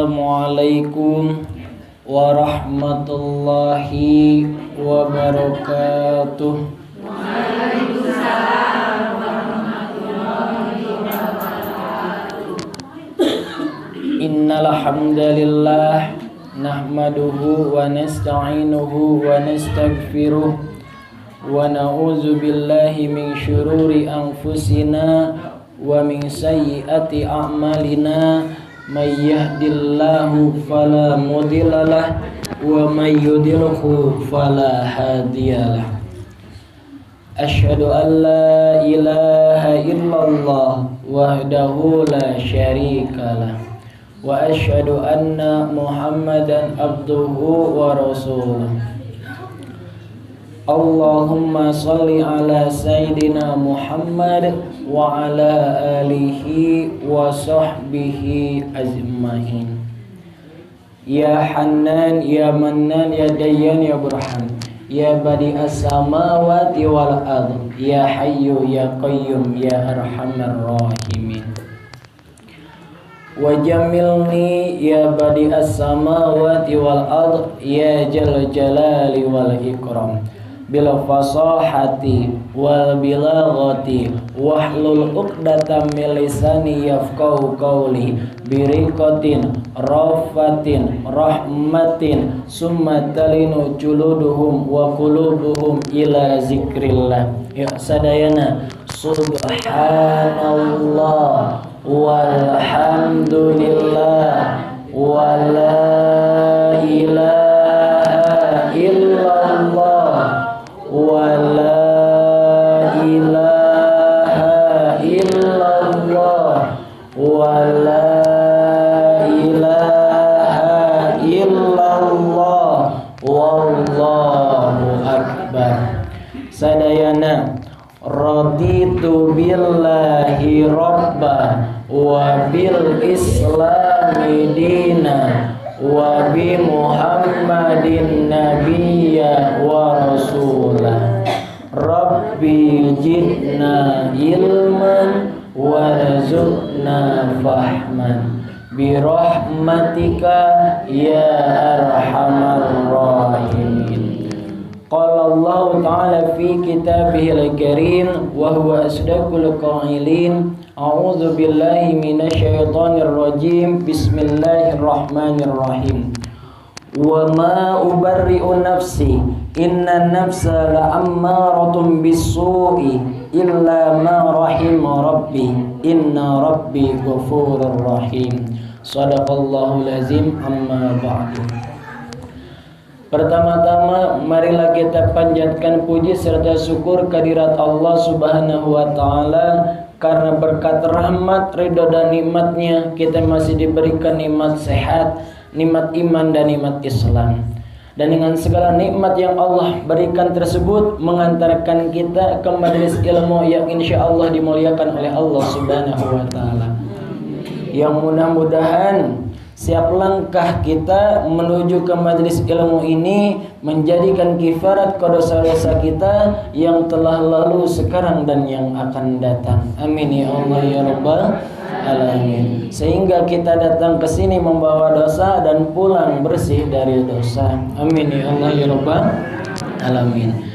Assalamualaikum warahmatullahi wabarakatuh. Waalaikumsalam warahmatullahi wabarakatuh. Innal hamdalillah nahmaduhu wa nasta'inuhu wa nastaghfiruh wa na'udzu billahi min syururi anfusina wa min sayyiati a'malina may yahdihillahu fala mudhillalah wa may yudhlilhu fala hadiyalah. Asyhadu an la ilaha illallah wahdahu la syarikalah wa asyhadu anna Muhammadan abduhu wa rasuluh. Allahumma salli ala Sayyidina Muhammad wa ala alihi wa sahbihi ajmain. Ya Hannan, Ya Mannan, Ya Dayyan, Ya Burhan, Ya Badi'as samawati wal ardh, Ya Hayyu, Ya Qayyum, Ya Arhamar Rahimin. Wajamilni ya badi'as samawati wal ardh, Ya Jal Jalali wal Ikram, bil fasahati wal bilaghati wahlul 'uqdatam min lisani yafqahu qawli biriqatin rafatin rahmatin summa talinu juluduhum wa qulubuhum ila zikrillah. Ya sadayana subhanallah walhamdulillah wa la ilaha illallah wa la ilaha illallah wa la ilaha illallah wallahu akbar. Sadayana raditu billahi rabba wa bil islami dina wa bi Muhammadin nabiyya wa rasulah. Rabbi jidna ilman warzuqna fahman bi rahmatika ya arhamar rahimin. Qala Allah Ta'ala fi kitabihil karim wa huwa asdaqul qailin. A'udzu billahi minasyaitonir rajim. Bismillahirrahmanirrahim. Wa ma ubarri'u nafsi inna nafsa la'ammaratun bis-su'i illa ma rahima rabbi inna rabbi ghafurur rahim. Shadaqallahul azim. Amma ba'du. Pertama-tama marilah kita panjatkan puji serta syukur kehadirat Allah Subhanahu wa taala, karena berkat rahmat, ridho dan nikmatnya kita masih diberikan nikmat sehat, nikmat iman dan nikmat Islam. Dan dengan segala nikmat yang Allah berikan tersebut mengantarkan kita ke majelis ilmu yang insyaallah dimuliakan oleh Allah Subhanahu wa taala. Yang mudah-mudahan setiap langkah kita menuju ke majelis ilmu ini menjadikan kifarat ke dosa-dosa kita yang telah lalu, sekarang dan yang akan datang. Amin ya Allah ya Rabbal alamin. Sehingga kita datang ke sini membawa dosa dan pulang bersih dari dosa. Amin ya Allah ya Rabbal alamin.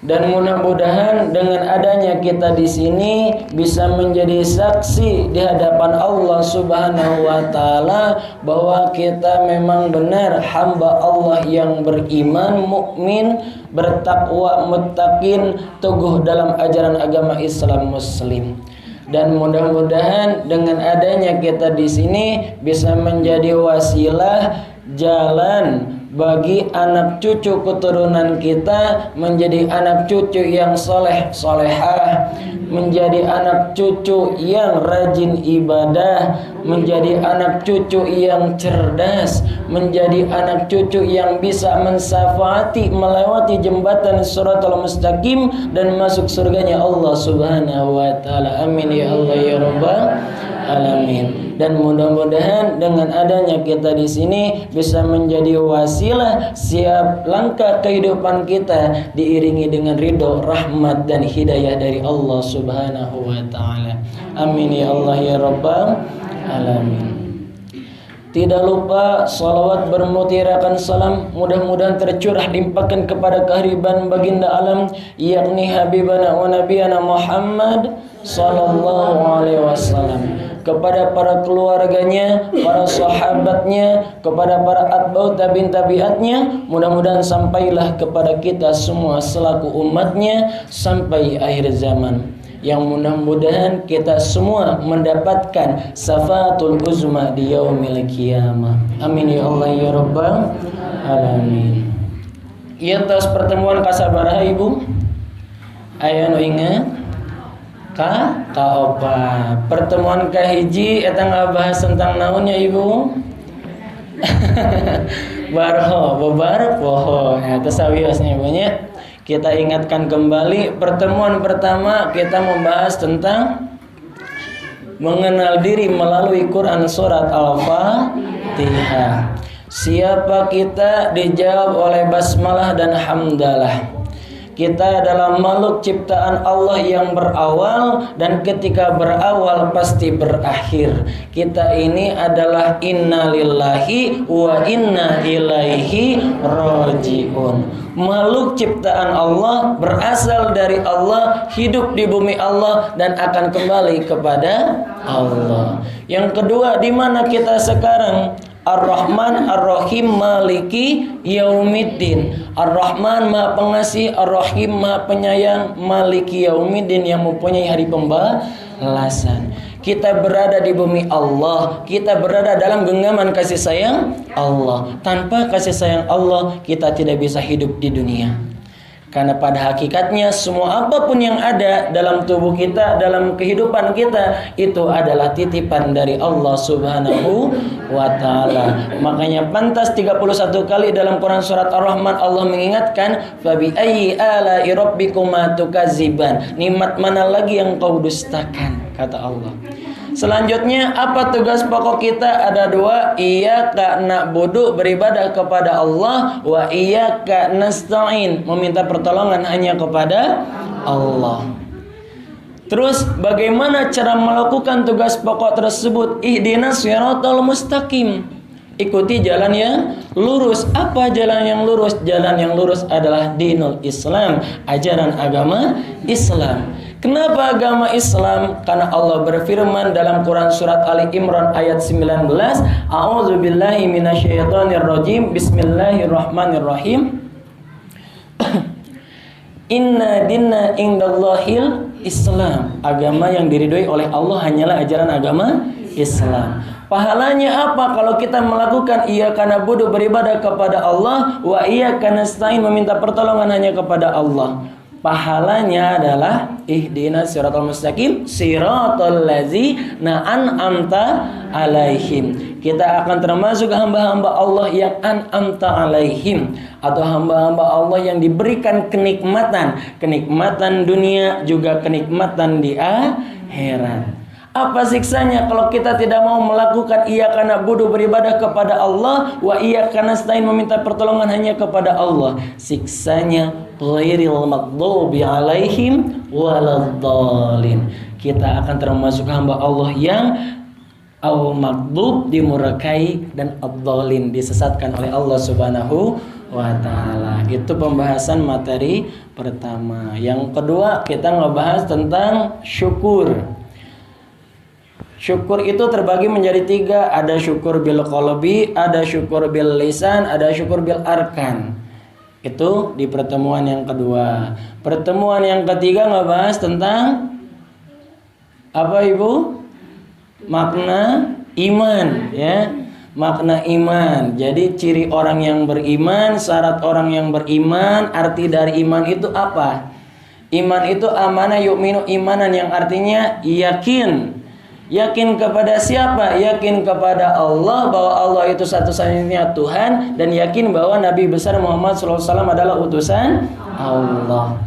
Dan mudah-mudahan dengan adanya kita di sini bisa menjadi saksi di hadapan Allah Subhanahu wa taala bahwa kita memang benar hamba Allah yang beriman, mukmin, bertakwa, muttaqin, teguh dalam ajaran agama Islam Muslim. Dan mudah-mudahan dengan adanya kita di sini bisa menjadi wasilah jalan bagi anak cucu keturunan kita menjadi anak cucu yang soleh solehah, menjadi anak cucu yang rajin ibadah, menjadi anak cucu yang cerdas, menjadi anak cucu yang bisa mensafaati melewati jembatan Shiratal Mustaqim dan masuk surganya Allah Subhanahu wa taala. Amin ya Allah ya Rabbal alamin. Dan mudah-mudahan dengan adanya kita di sini bisa menjadi wasilah siap langkah kehidupan kita diiringi dengan ridho, rahmat dan hidayah dari Allah Subhanahu wa taala. Amin ya Allah ya Rabbal alamin. Tidak lupa salawat bermutirakan salam mudah-mudahan tercurah limpahkan kepada kehariban baginda alam, yakni habibana wa nabiyana Muhammad sallallahu alaihi wasallam, kepada para keluarganya, para sahabatnya, kepada para atba'u tabi'in tabi'atnya, mudah-mudahan sampailah kepada kita semua selaku umatnya sampai akhir zaman, yang mudah-mudahan kita semua mendapatkan syafatul uzma di yaumil qiyamah. Amin ya Allah ya rabbal alamin. Ieu tos pertemuan kasabaraha Ibu? Aya nu ingat? Kaopat. Pertemuan kahiji eta ngabahas tentang naonnya Ibu? Babar poho. Eta sawiosna Ibunya. Kita ingatkan kembali pertemuan pertama kita membahas tentang mengenal diri melalui Quran surat Al-Fatihah. Siapa kita? Dijawab oleh basmalah dan hamdalah. Kita adalah makhluk ciptaan Allah yang berawal dan ketika berawal pasti berakhir. Kita ini adalah inna lillahi wa inna ilaihi rajiun. Makhluk ciptaan Allah, berasal dari Allah, hidup di bumi Allah dan akan kembali kepada Allah. Yang kedua, di mana kita sekarang? Ar-Rahman Ar-Rahim Maliki Yaumiddin. Ar-Rahman Maha Pengasih, Ar-Rahim Maha Penyayang, Maliki Yaumiddin yang mempunyai hari pembalasan. Kita berada di bumi Allah, kita berada dalam genggaman kasih sayang Allah. Tanpa kasih sayang Allah, kita tidak bisa hidup di dunia. Karena pada hakikatnya semua apapun yang ada dalam tubuh kita, dalam kehidupan kita, itu adalah titipan dari Allah Subhanahu wa ta'ala. Makanya pantas 31 kali dalam Quran surat Ar-Rahman Allah mengingatkan, fabi ayyi ala'i rabbikuma tukadziban. Nikmat mana lagi yang kau dustakan, kata Allah. Selanjutnya apa tugas pokok kita? Ada dua. Iyyaka na'budu, beribadah kepada Allah, wa iyyaka nasta'in, meminta pertolongan hanya kepada Allah. Terus bagaimana cara melakukan tugas pokok tersebut? Ihdinas shiratal mustaqim. Ikuti jalan yang lurus. Apa jalan yang lurus? Jalan yang lurus adalah dinul Islam, ajaran agama Islam. Kenapa agama Islam? Karena Allah berfirman dalam Quran surat Ali Imran ayat 19, A'udzubillahi minasyaitonirrajim, Bismillahirrahmanirrahim. Inna dinna indallahil Islam. Agama yang diridhoi oleh Allah hanyalah ajaran agama Islam. Pahalanya apa kalau kita melakukan iyyaka na'budu, beribadah kepada Allah, wa iyyaka nasta'in, meminta pertolongan hanya kepada Allah. Pahalanya adalah ihdinas siratal mustaqim siratal ladzina an'amta alaihim. Kita akan termasuk hamba-hamba Allah yang an'amta alaihim, atau hamba-hamba Allah yang diberikan kenikmatan dunia juga kenikmatan di akhirat. Apa siksanya kalau kita tidak mau melakukan iyyaka na'budu, beribadah kepada Allah, wa iyyaka nasta'in, meminta pertolongan hanya kepada Allah? Siksanya ghairil maghdubi alaihim waladdallin. Kita akan termasuk hamba Allah yang al-maghdub dimurkai dan ad-dallin disesatkan oleh Allah Subhanahu wa ta'ala. Itu pembahasan materi pertama. Yang kedua kita ngebahas tentang syukur. Syukur itu terbagi menjadi tiga. Ada syukur bil qalbi, ada syukur bil lisan, ada syukur bil arkan. Itu di pertemuan yang kedua. Pertemuan yang ketiga ngebahas tentang apa Ibu? Makna iman, ya. Makna iman. Jadi ciri orang yang beriman, syarat orang yang beriman, arti dari iman itu apa? Iman itu amanah yu'minu imanan, yang artinya yakin. Yakin kepada siapa? Yakin kepada Allah, bahwa Allah itu satu-satunya Tuhan, dan yakin bahwa Nabi besar Muhammad SAW adalah utusan Allah.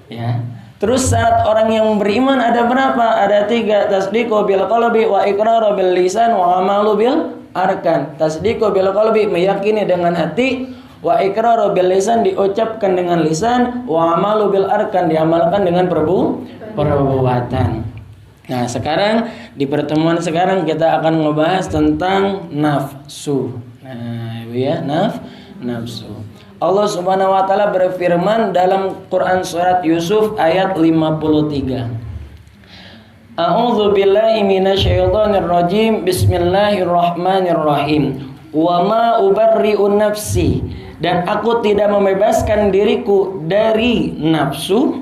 Ya. Terus syarat orang yang beriman ada berapa? Ada tiga. Tasdiqu bil qalbi wa iqraru bil lisan wa amalu bil arkan. Tasdiqu bil qalbi, meyakini dengan hati, wa iqraru bil lisan, diucapkan dengan lisan, wa amalu bil arkan, diamalkan dengan perbuatan. Nah, sekarang di pertemuan sekarang kita akan ngebahas tentang nafsu. Nah, Ibu ya, nafsu. Allah Subhanahu wa taala berfirman dalam Quran surat Yusuf ayat 53. A'udzu billahi minasyaitonir rajim. Bismillahirrahmanirrahim. Wa ma ubarri'u nafsi, dan aku tidak membebaskan diriku dari nafsu.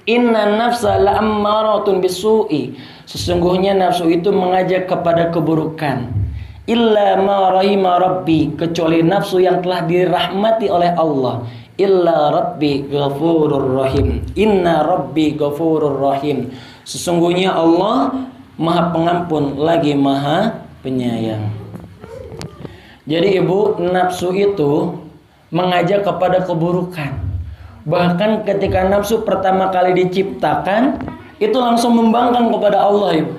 Inna nafsa la'ammaratun bisu'i, sesungguhnya nafsu itu mengajak kepada keburukan. Illa ma rahima rabbi, kecuali nafsu yang telah dirahmati oleh Allah. Illa rabbi ghafurur rahim. Inna rabbi ghafurur rahim, sesungguhnya Allah Maha Pengampun lagi Maha Penyayang. Jadi Ibu, nafsu itu mengajak kepada keburukan. Bahkan ketika nafsu pertama kali diciptakan, itu langsung membangkang kepada Allah, Ibu.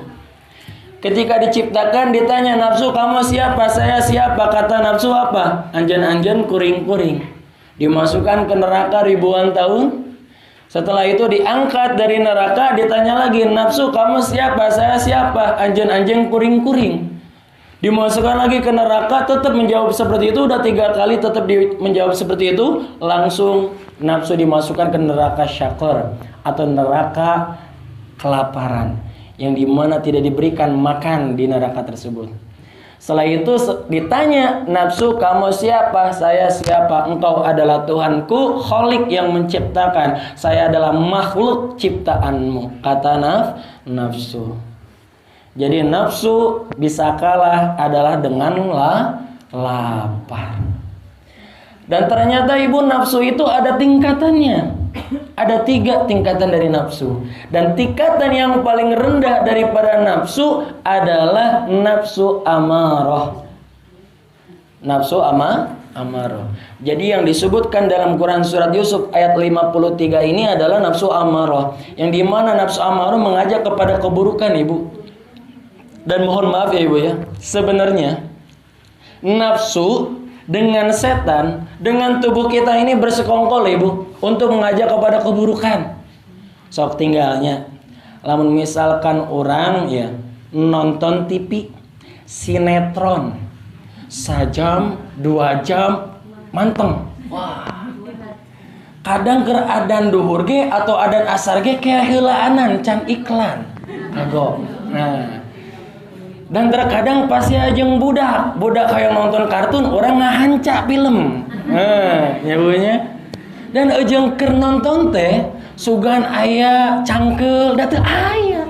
Ketika diciptakan ditanya nafsu, kamu siapa? Saya siapa? Kata nafsu apa? Anjan-anjan kuring-kuring. Dimasukkan ke neraka ribuan tahun. Setelah itu diangkat dari neraka, ditanya lagi, nafsu kamu siapa? Saya siapa? Anjan-anjan kuring-kuring. Dimasukkan lagi ke neraka, tetap menjawab seperti itu. Udah 3 kali tetap menjawab seperti itu. Langsung nafsu dimasukkan ke neraka syaqar, atau neraka kelaparan, yang dimana tidak diberikan makan di neraka tersebut. Setelah itu ditanya nafsu, kamu siapa? Saya siapa? Engkau adalah Tuhanku, Khalik yang menciptakan. Saya adalah makhluk ciptaanmu. Kata nafsu. Jadi nafsu bisa kalah adalah dengan lapar. Dan ternyata Ibu, nafsu itu ada tingkatannya. Ada 3 tingkatan dari nafsu. Dan tingkatan yang paling rendah daripada nafsu adalah nafsu amarah. Nafsu amarah. Jadi yang disebutkan dalam Quran surat Yusuf ayat 53 ini adalah nafsu amarah. Yang dimana nafsu amarah mengajak kepada keburukan, Ibu. Dan mohon maaf ya Ibu ya, sebenarnya nafsu dengan setan, dengan tubuh kita ini bersekongkol Ibu, untuk mengajak kepada keburukan. Sok tinggalnya, lamun misalkan orang ya nonton TV, sinetron, 1 jam, 2 jam, manteng. Wah. Kadang keur adan duhur ge atau adan asar ge kayak heulaanan can iklan. Kagok. Nah, dan terkadang pasti ajeng budak kayak nonton kartun, orang ngahanca film. Nah, ya bunya. Dan ajeng keur nonton teh, sugan aya cangkeul da teu aya.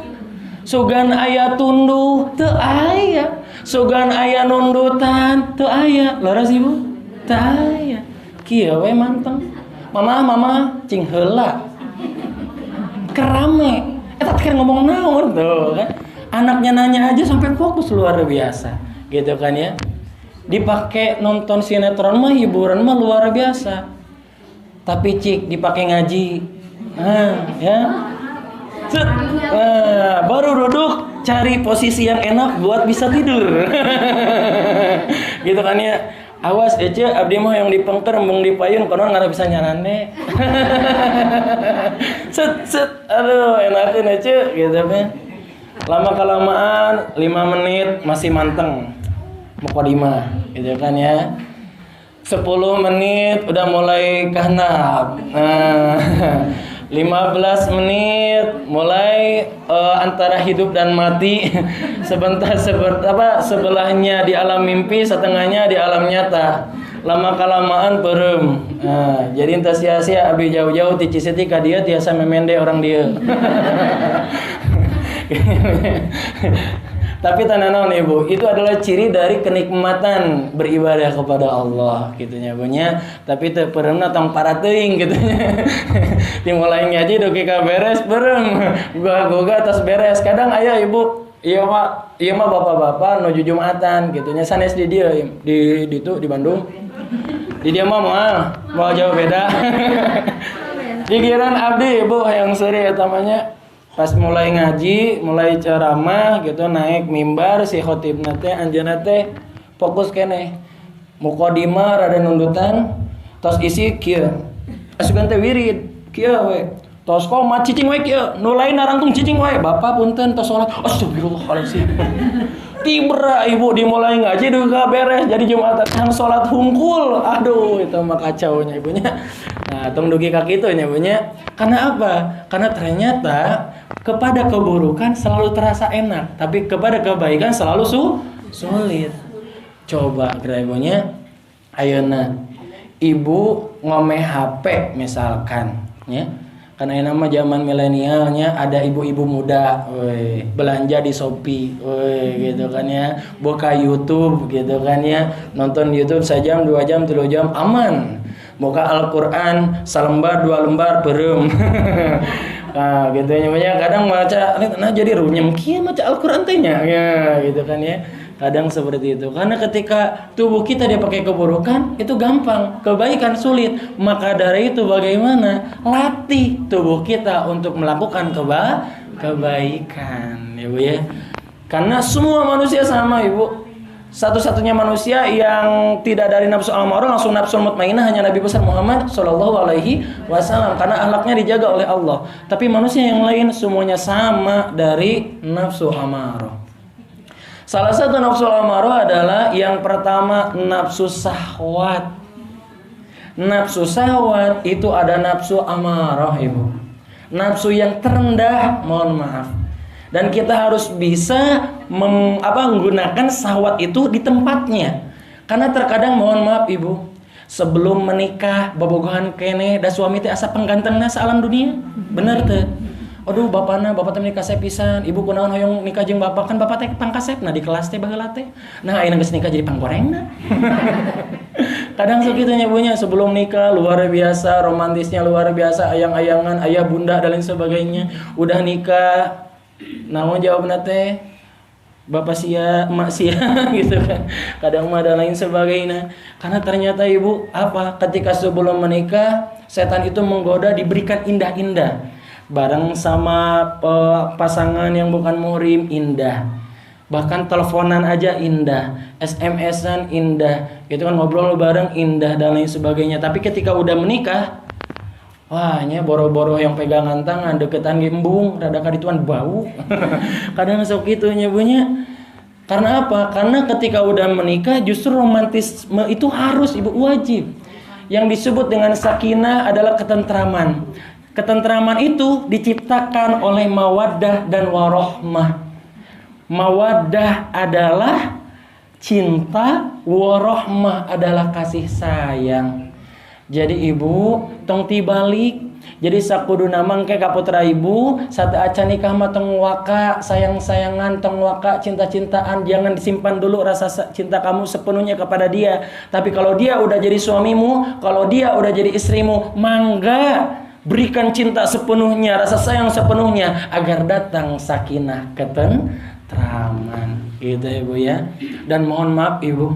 Sugan aya tunduh teu aya. Sugan aya nundutan teu aya. Laras Ibu? Teu aya. Kieu we manteng. Mama cing heula. Kerame. Eta teh ngomong naon tuh kan? Anaknya nanya aja sampai fokus, luar biasa, gitu kan ya. Dipakai nonton sinetron mah, hiburan mah luar biasa. Tapi cik dipakai ngaji, ya, baru duduk cari posisi yang enak buat bisa tidur, gitu kan ya. Awas Ece, abdi mah yang dipengker, embung dipayun, konon nggak bisa nyarane. Aduh enakin Ece, gitu kan. Lama kelamaan 5 menit masih manteng muqaddimah, gitu kan ya. 10 menit udah mulai kahnap. 15 menit mulai antara hidup dan mati. Sebelahnya di alam mimpi, setengahnya di alam nyata. Lama kelamaan perem. Jadi entah sia-sia abdi jauh-jauh ti Cisiti ka dieu tiasa memende orang dieu. Tapi tananaon Ibu, itu adalah ciri dari kenikmatan beribadah kepada Allah, gitunya punya. Tapi teu pereumna tong parateuing gitunya. Dimulai ngaji dugi ka beres berem, goga tas beres. Kadang aya Ibu, ieu mah bapak-bapak nuju Jumatan gitunya, sanes di dieu di Bandung. Di dia mah mau jauh beda. Pikiran abdi Ibu hayang seuri eta mah nya. Pas mulai ngaji, mulai ceramah gitu, naik mimbar si khotibna teh anjeunna teh fokus keneh. Muqaddimah rada nundutan, tos isi kieu. Asugan teh wirid, kieu we. Tos komat cicing wae kieu, nu lain narangtung cicing wae. Bapak punten tos salat. Astagfirullahalazim. Tibra ibu dimulai ngaji juga beres jadi Jumatan salat hungkul. Aduh, itu mah kacaunya ibunya. Nah, tong dugi ka kitu nya ibunya. Karena apa? Karena ternyata kepada keburukan selalu terasa enak, tapi kepada kebaikan selalu sulit. Coba kira ibunya, ayeuna ibu ngomeh HP misalkan, ya. Karena ini nama zaman milenialnya ada ibu-ibu muda, belanja di Shopee, gitu kan ya, buka YouTube, gitu kan ya, nonton YouTube sejam, 2 jam, 3 jam, aman. Buka Al-Quran, selembar, 2 lembar, berem. Nah, gitu ya, kadang baca, nah jadi runyem, kia baca Al-Quran tehnya, ya, gitu kan ya. Kadang seperti itu. Karena ketika tubuh kita dia pakai keburukan, itu gampang. Kebaikan sulit. Maka dari itu bagaimana? Latih tubuh kita untuk melakukan kebaikan. Ya, Bu ya. Karena semua manusia sama, Ibu. Satu-satunya manusia yang tidak dari nafsu amarah langsung nafsu mutmainah hanya Nabi besar Muhammad Shallallahu Alaihi Wasallam. Karena akhlaknya dijaga oleh Allah. Tapi manusia yang lain semuanya sama dari nafsu amarah. Salah satu nafsu amarah adalah yang pertama nafsu syahwat. Nafsu syahwat itu ada nafsu amarah, Ibu. Nafsu yang terendah, mohon maaf. Dan kita harus bisa menggunakan syahwat itu di tempatnya. Karena terkadang mohon maaf, Ibu, sebelum menikah bobogohan kene da suami teh asa penggantengna sa alam dunia. Bener teh? Aduh, bapak teh nikah saya pisan, ibu kunaon hoyong nikah jeung bapak, kan bapak teh pangkasep, nah di kelas teh baheula teh. Nah, ayeuna geus nikah jadi panggorengna. Kadang sakitu nya ibunya sebelum nikah luar biasa, romantisnya luar biasa, ayang-ayangan, ayah bunda dan lain sebagainya. Udah nikah, naon jawabna teh? Bapak sia, emak sia gitu kan. Kadang mah dan lain sebagainya. Karena ternyata ibu ketika sebelum menikah, setan itu menggoda diberikan indah-indah. Bareng sama pasangan yang bukan muhrim indah. Bahkan teleponan aja indah, SMS-an indah. Gitu kan, ngobrol bareng indah dan lain sebagainya. Tapi ketika udah menikah, wah nya boro-boro yang pegangan tangan deketan gembung, rada kadituan bau. Kadang sok kitu nya bunya. Karena apa? Karena ketika udah menikah justru romantisme itu harus Ibu wajib. Yang disebut dengan sakinah adalah ketentraman. Ketentraman itu diciptakan oleh mawaddah dan warohmah. Mawaddah adalah cinta, warohmah adalah kasih sayang. Jadi ibu tong tibalik. Jadi sakuduna mangke kaputra ibu sate aca nikah mah tong waka sayang-sayangan, tong waka cinta-cintaan. Jangan disimpan dulu rasa cinta kamu sepenuhnya kepada dia. Tapi kalau dia udah jadi suamimu, kalau dia udah jadi istrimu, mangga berikan cinta sepenuhnya, rasa sayang sepenuhnya agar datang sakinah ketentraman. Gitu Ibu ya. Dan mohon maaf Ibu,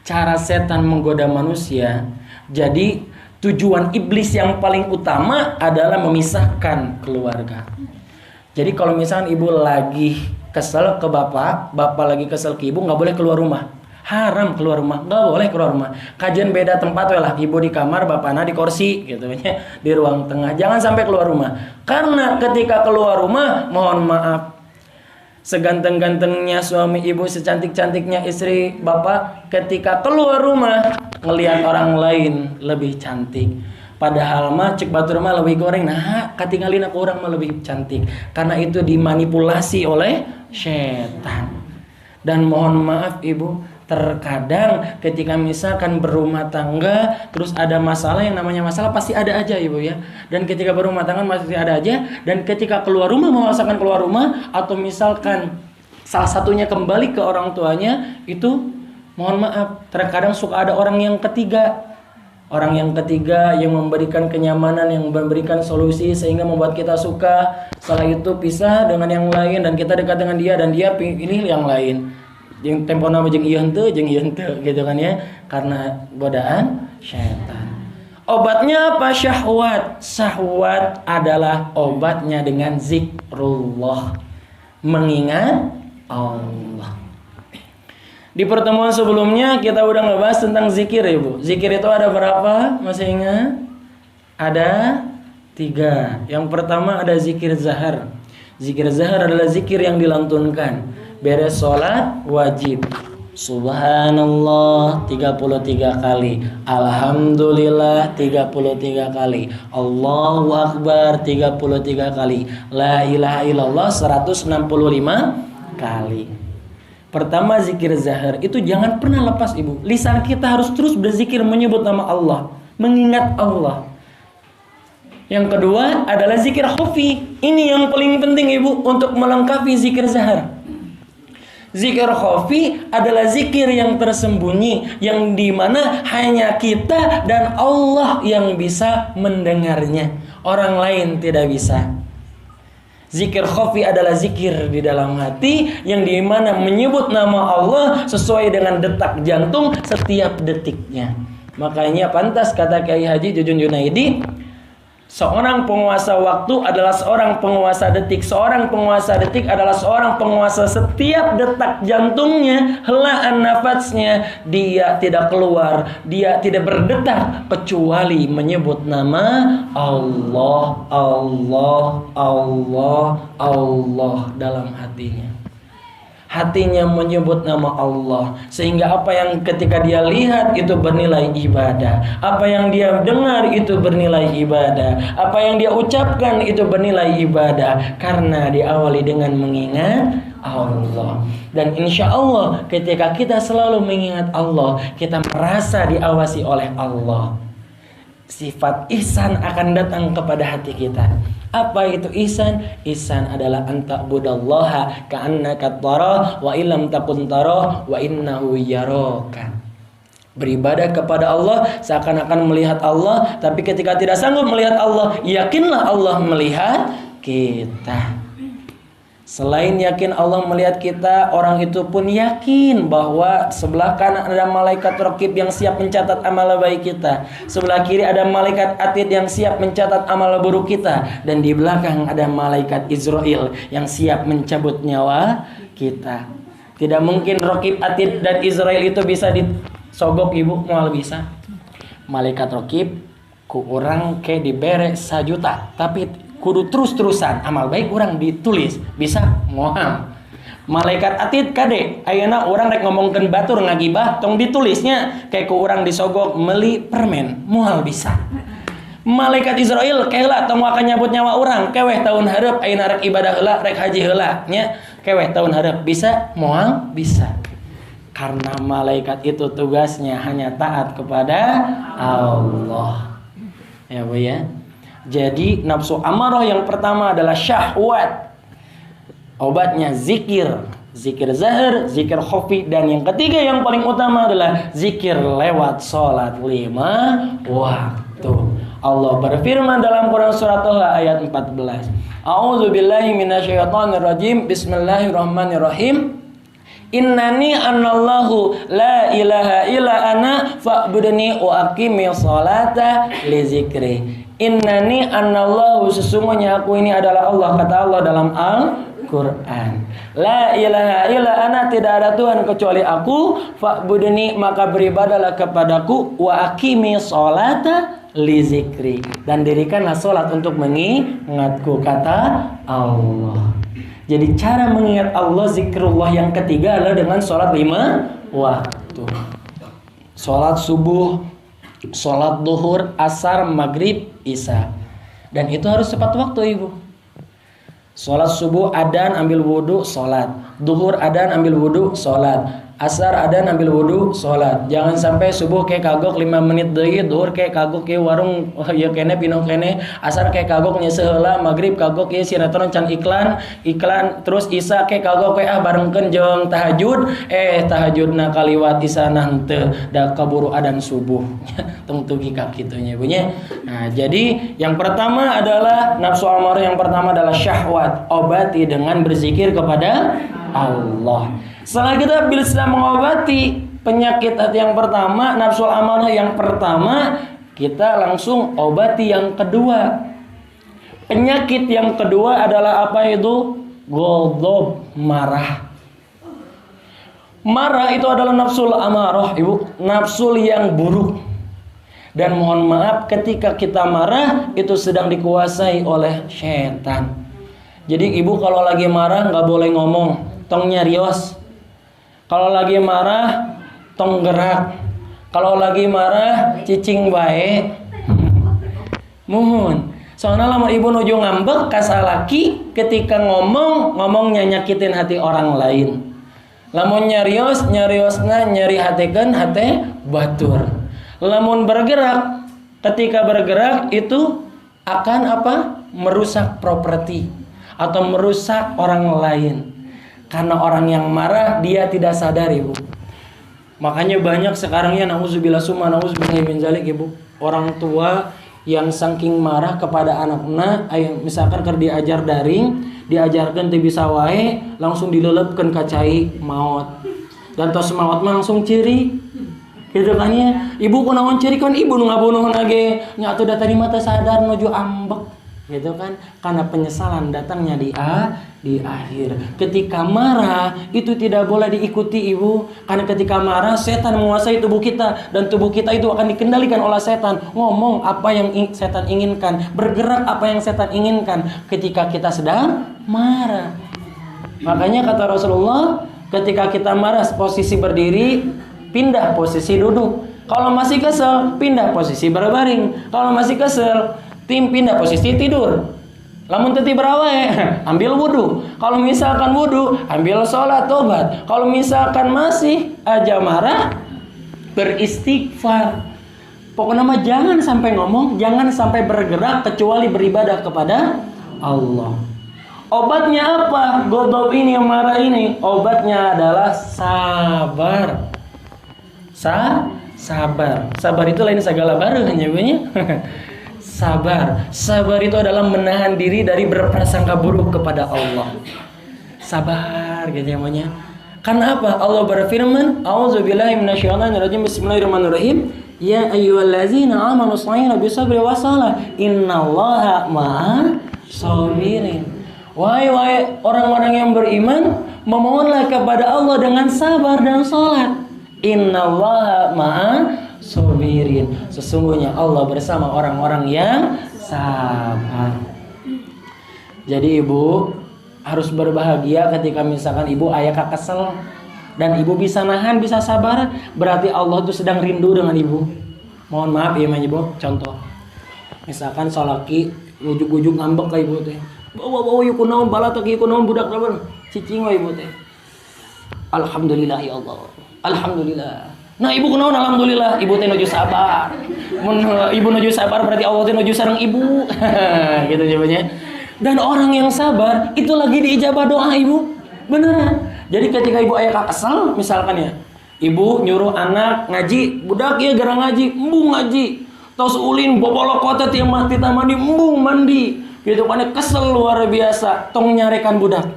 cara setan menggoda manusia. Jadi tujuan iblis yang paling utama adalah memisahkan keluarga. Jadi kalau misalkan Ibu lagi kesel ke bapak lagi kesel ke ibu, nggak boleh keluar rumah. Haram keluar rumah, nggak boleh keluar rumah. Kajian beda tempat lah, ibu di kamar, bapaknya di kursi, gitu ya, di ruang tengah. Jangan sampai keluar rumah. Karena ketika keluar rumah, mohon maaf, seganteng-gantengnya suami ibu, secantik-cantiknya istri bapak, ketika keluar rumah ngelihat orang lain lebih cantik. Padahal mah cek batur mah lebih goreng. Nah, katingalin aku orang mah lebih cantik. Karena itu dimanipulasi oleh setan. Dan mohon maaf ibu, terkadang ketika misalkan berumah tangga terus ada masalah, yang namanya masalah pasti ada aja ibu ya. Dan ketika berumah tangga masih ada aja. Dan ketika keluar rumah, memaksakan keluar rumah, atau misalkan salah satunya kembali ke orang tuanya, itu mohon maaf terkadang suka ada orang yang ketiga. Orang yang ketiga yang memberikan kenyamanan, yang memberikan solusi sehingga membuat kita suka. Setelah itu pisah dengan yang lain dan kita dekat dengan dia dan dia ini yang lain. Yang tempo nama jeung ieu henteu gitu kan ya. Karena godaan syaitan. Obatnya apa? Syahwat. Syahwat adalah obatnya dengan zikrullah. Mengingat Allah. Di pertemuan sebelumnya kita udah ngebahas tentang zikir ya Bu. Zikir itu ada berapa? Masih ingat? Ada 3 3. Yang pertama ada zikir zahar. Zikir zahar adalah zikir yang dilantunkan beres sholat wajib. Subhanallah 33 kali, Alhamdulillah 33 kali, Allahu Akbar 33 kali, La ilaha illallah 165 kali. Pertama zikir zahar, itu jangan pernah lepas ibu. Lisan kita harus terus berzikir menyebut nama Allah, mengingat Allah. Yang kedua adalah zikir khafi. Ini yang paling penting ibu untuk melengkapi zikir zahar. Zikir khafi adalah zikir yang tersembunyi, yang dimana hanya kita dan Allah yang bisa mendengarnya. Orang lain tidak bisa. Zikir khafi adalah zikir di dalam hati, yang dimana menyebut nama Allah sesuai dengan detak jantung setiap detiknya. Makanya pantas kata Kiai Haji Jujun Junaidi, seorang penguasa waktu adalah seorang penguasa detik. Seorang penguasa detik adalah seorang penguasa setiap detak jantungnya, helaan nafasnya. Dia tidak keluar, dia tidak berdetak kecuali menyebut nama Allah, Allah, Allah, Allah dalam hatinya. Hatinya menyebut nama Allah, sehingga apa yang ketika dia lihat itu bernilai ibadah, apa yang dia dengar itu bernilai ibadah, apa yang dia ucapkan itu bernilai ibadah, karena diawali dengan mengingat Allah. Dan insya Allah ketika kita selalu mengingat Allah, kita merasa diawasi oleh Allah. Sifat ihsan akan datang kepada hati kita. Apa itu ihsan? Ihsan adalah anta'budallaha ka'annaka tarah wa illam takun tarah wa innahu yaraka. Beribadah kepada Allah seakan-akan melihat Allah, tapi ketika tidak sanggup melihat Allah, yakinlah Allah melihat kita. Selain yakin Allah melihat kita, orang itu pun yakin bahwa sebelah kanan ada malaikat raqib yang siap mencatat amal baik kita. Sebelah kiri ada malaikat atid yang siap mencatat amal buruk kita. Dan di belakang ada malaikat Israel yang siap mencabut nyawa kita. Tidak mungkin raqib, atid, dan Israel itu bisa disogok ibu, mual bisa. Malaikat raqib ku orang ke dibere 1 juta, tapi kudu terus-terusan amal baik orang ditulis bisa moal. Malaikat atid kade ayeuna orang rek ngomongkeun batur ngagibah tong ditulisnya kayak ku orang disogok meli permen moal bisa. Malaikat Israel kaheula tong akan nyabut nyawa orang keweh tahun hareup ayeuna rek ibadah heula rek haji heula nya keweh tahun hareup bisa moal bisa. Karena malaikat itu tugasnya hanya taat kepada Allah. Ya Bu ya. Jadi nafsu amarah yang pertama adalah syahwat. Obatnya zikir. Zikir zahir, zikir khafi. Dan yang ketiga yang paling utama adalah zikir lewat sholat 5 waktu. Allah berfirman dalam Quran surat Taha ayat 14. A'udzubillahi minasyaitonirrajim. Bismillahirrahmanirrahim. Innani anallahu la ilaha illa ana fa'budni wa aqimish sholata li zikri. Innani anallahu, sesungguhnya aku ini adalah Allah, kata Allah dalam Al-Quran. La ilaha illa ana, tidak ada Tuhan kecuali aku. Fa'budni, maka beribadalah kepadaku. Wa aqimish sholata li zikri, dan dirikanlah sholat untuk mengingatku, kata Allah. Jadi cara mengingat Allah, zikrullah yang ketiga adalah dengan sholat 5 waktu. Sholat subuh, sholat duhur, asar, maghrib, isya. Dan itu harus tepat waktu ibu. Sholat subuh adzan ambil wudhu sholat, duhur adzan ambil wudhu sholat, asar adzan ambil wudhu sholat. Jangan sampai subuh kayak kagok 5 menit deui, duhur kayak kagok ke warung ya kene pinoh kene, asar kayak kagok nya seheula, maghrib kagok ya sinetron can iklan, terus isya kayak kagok we barengkeun jeung tahajud, tahajudna kaliwat isana henteu da kaburu adzan subuh. Tong tugi ka kitu nya ibu nya. Nah, jadi yang pertama adalah nafsu amarah, yang pertama adalah syahwat. Obati dengan berzikir kepada Allah. Setelah kita bisa mengobati penyakit hati yang pertama, nafsu amarah yang pertama, kita langsung obati yang kedua. Penyakit yang kedua adalah apa itu? Ghadab, marah. Marah itu adalah nafsul amarah, ibu, nafsu yang buruk. Dan mohon maaf, ketika kita marah itu sedang dikuasai oleh setan. Jadi ibu kalau lagi marah nggak boleh ngomong, tong nyarios. Kalau lagi marah, tong gerak. Kalau lagi marah, cicing bae. Mohon. Soalnya lama ibu nuju ngambek kasalaki ketika ngomongnya nyakitin hati orang lain. Lamun nyariosna nyari hatikeun hate batur. Lamun bergerak, ketika bergerak itu akan apa? Merusak properti atau merusak orang lain. Karena orang yang marah dia tidak sadar, ibu. Makanya banyak sekarang ya nauzubillah summa nauzubillahi min zalik, ibu. Orang tua yang saking marah kepada anaknya, misalkan keur diajar daring, diajarkan teu bisa wae, langsung dilelepkeun ka cai maot. Dan tos maot mah langsung ciri. Gitu kan ya. Ibu kunaon ciri kan ibu nu ngabunuhna ge, nya atuh da tadi mah teu sadar nuju ambek. Gitu kan? Karena penyesalan datangnya di akhir. Ketika marah itu tidak boleh diikuti, ibu. Karena ketika marah setan menguasai tubuh kita dan tubuh kita itu akan dikendalikan oleh setan. Ngomong apa yang setan inginkan, bergerak apa yang setan inginkan ketika kita sedang marah. Makanya kata Rasulullah, ketika kita marah posisi berdiri, pindah posisi duduk. Kalau masih kesel, pindah posisi berbaring. Kalau masih kesel, pindah posisi tidur. Lamun teu berawe, ambil wudu. Kalau misalkan wudu, ambil sholat tobat. Kalau misalkan masih aja marah, beristighfar. Pokoknya mah jangan sampai ngomong, jangan sampai bergerak kecuali beribadah kepada Allah. Obatnya apa? Godop ini yang marah ini, obatnya adalah sabar. Sabar. Sabar itu lain segala baru hanya punya. Sabar itu adalah menahan diri dari berprasangka buruk kepada Allah. Sabar gitu namanya. Karena apa? Allah berfirman, A'udzubillahi minasyaitonirrajim. Bismillahirrahmanirrahim. Ya ayyuhallazina amanu ista'inu bisabri wassalah. Innallaha ma'as sabirin. Wahai orang-orang yang beriman, memohonlah kepada Allah dengan sabar dan salat. Innallaha ma'as sabirin. Sesungguhnya Allah bersama orang-orang yang sabar. Jadi ibu harus berbahagia ketika misalkan ibu aya kesel dan ibu bisa nahan, bisa sabar, berarti Allah tuh sedang rindu dengan ibu. Mohon maaf ya ibu, contoh. Misalkan salaki ujuk-ujuk ngambek ka ibu teh. Bawa yuk kunaon balatak yuk kunaon budak lawan. Cicing we ibu teh. Alhamdulillah ya Allah. Alhamdulillah. Nah ibu kunaon alhamdulillah, ibu teh nuju sabar. Mun ibu nuju sabar berarti Allah teh nuju sareng ibu. Gitu jawabannya. Dan orang yang sabar itu lagi diijabah doa ibu. Beneran. Jadi ketika ibu aya kesel misalkan ya, ibu nyuruh anak ngaji, budak ieu gara ngaji, embung ngaji. Tos ulin bobolok kota tieu mati mandi, embung mandi. Gitu kan kesel luar biasa, tong nyarekan budak.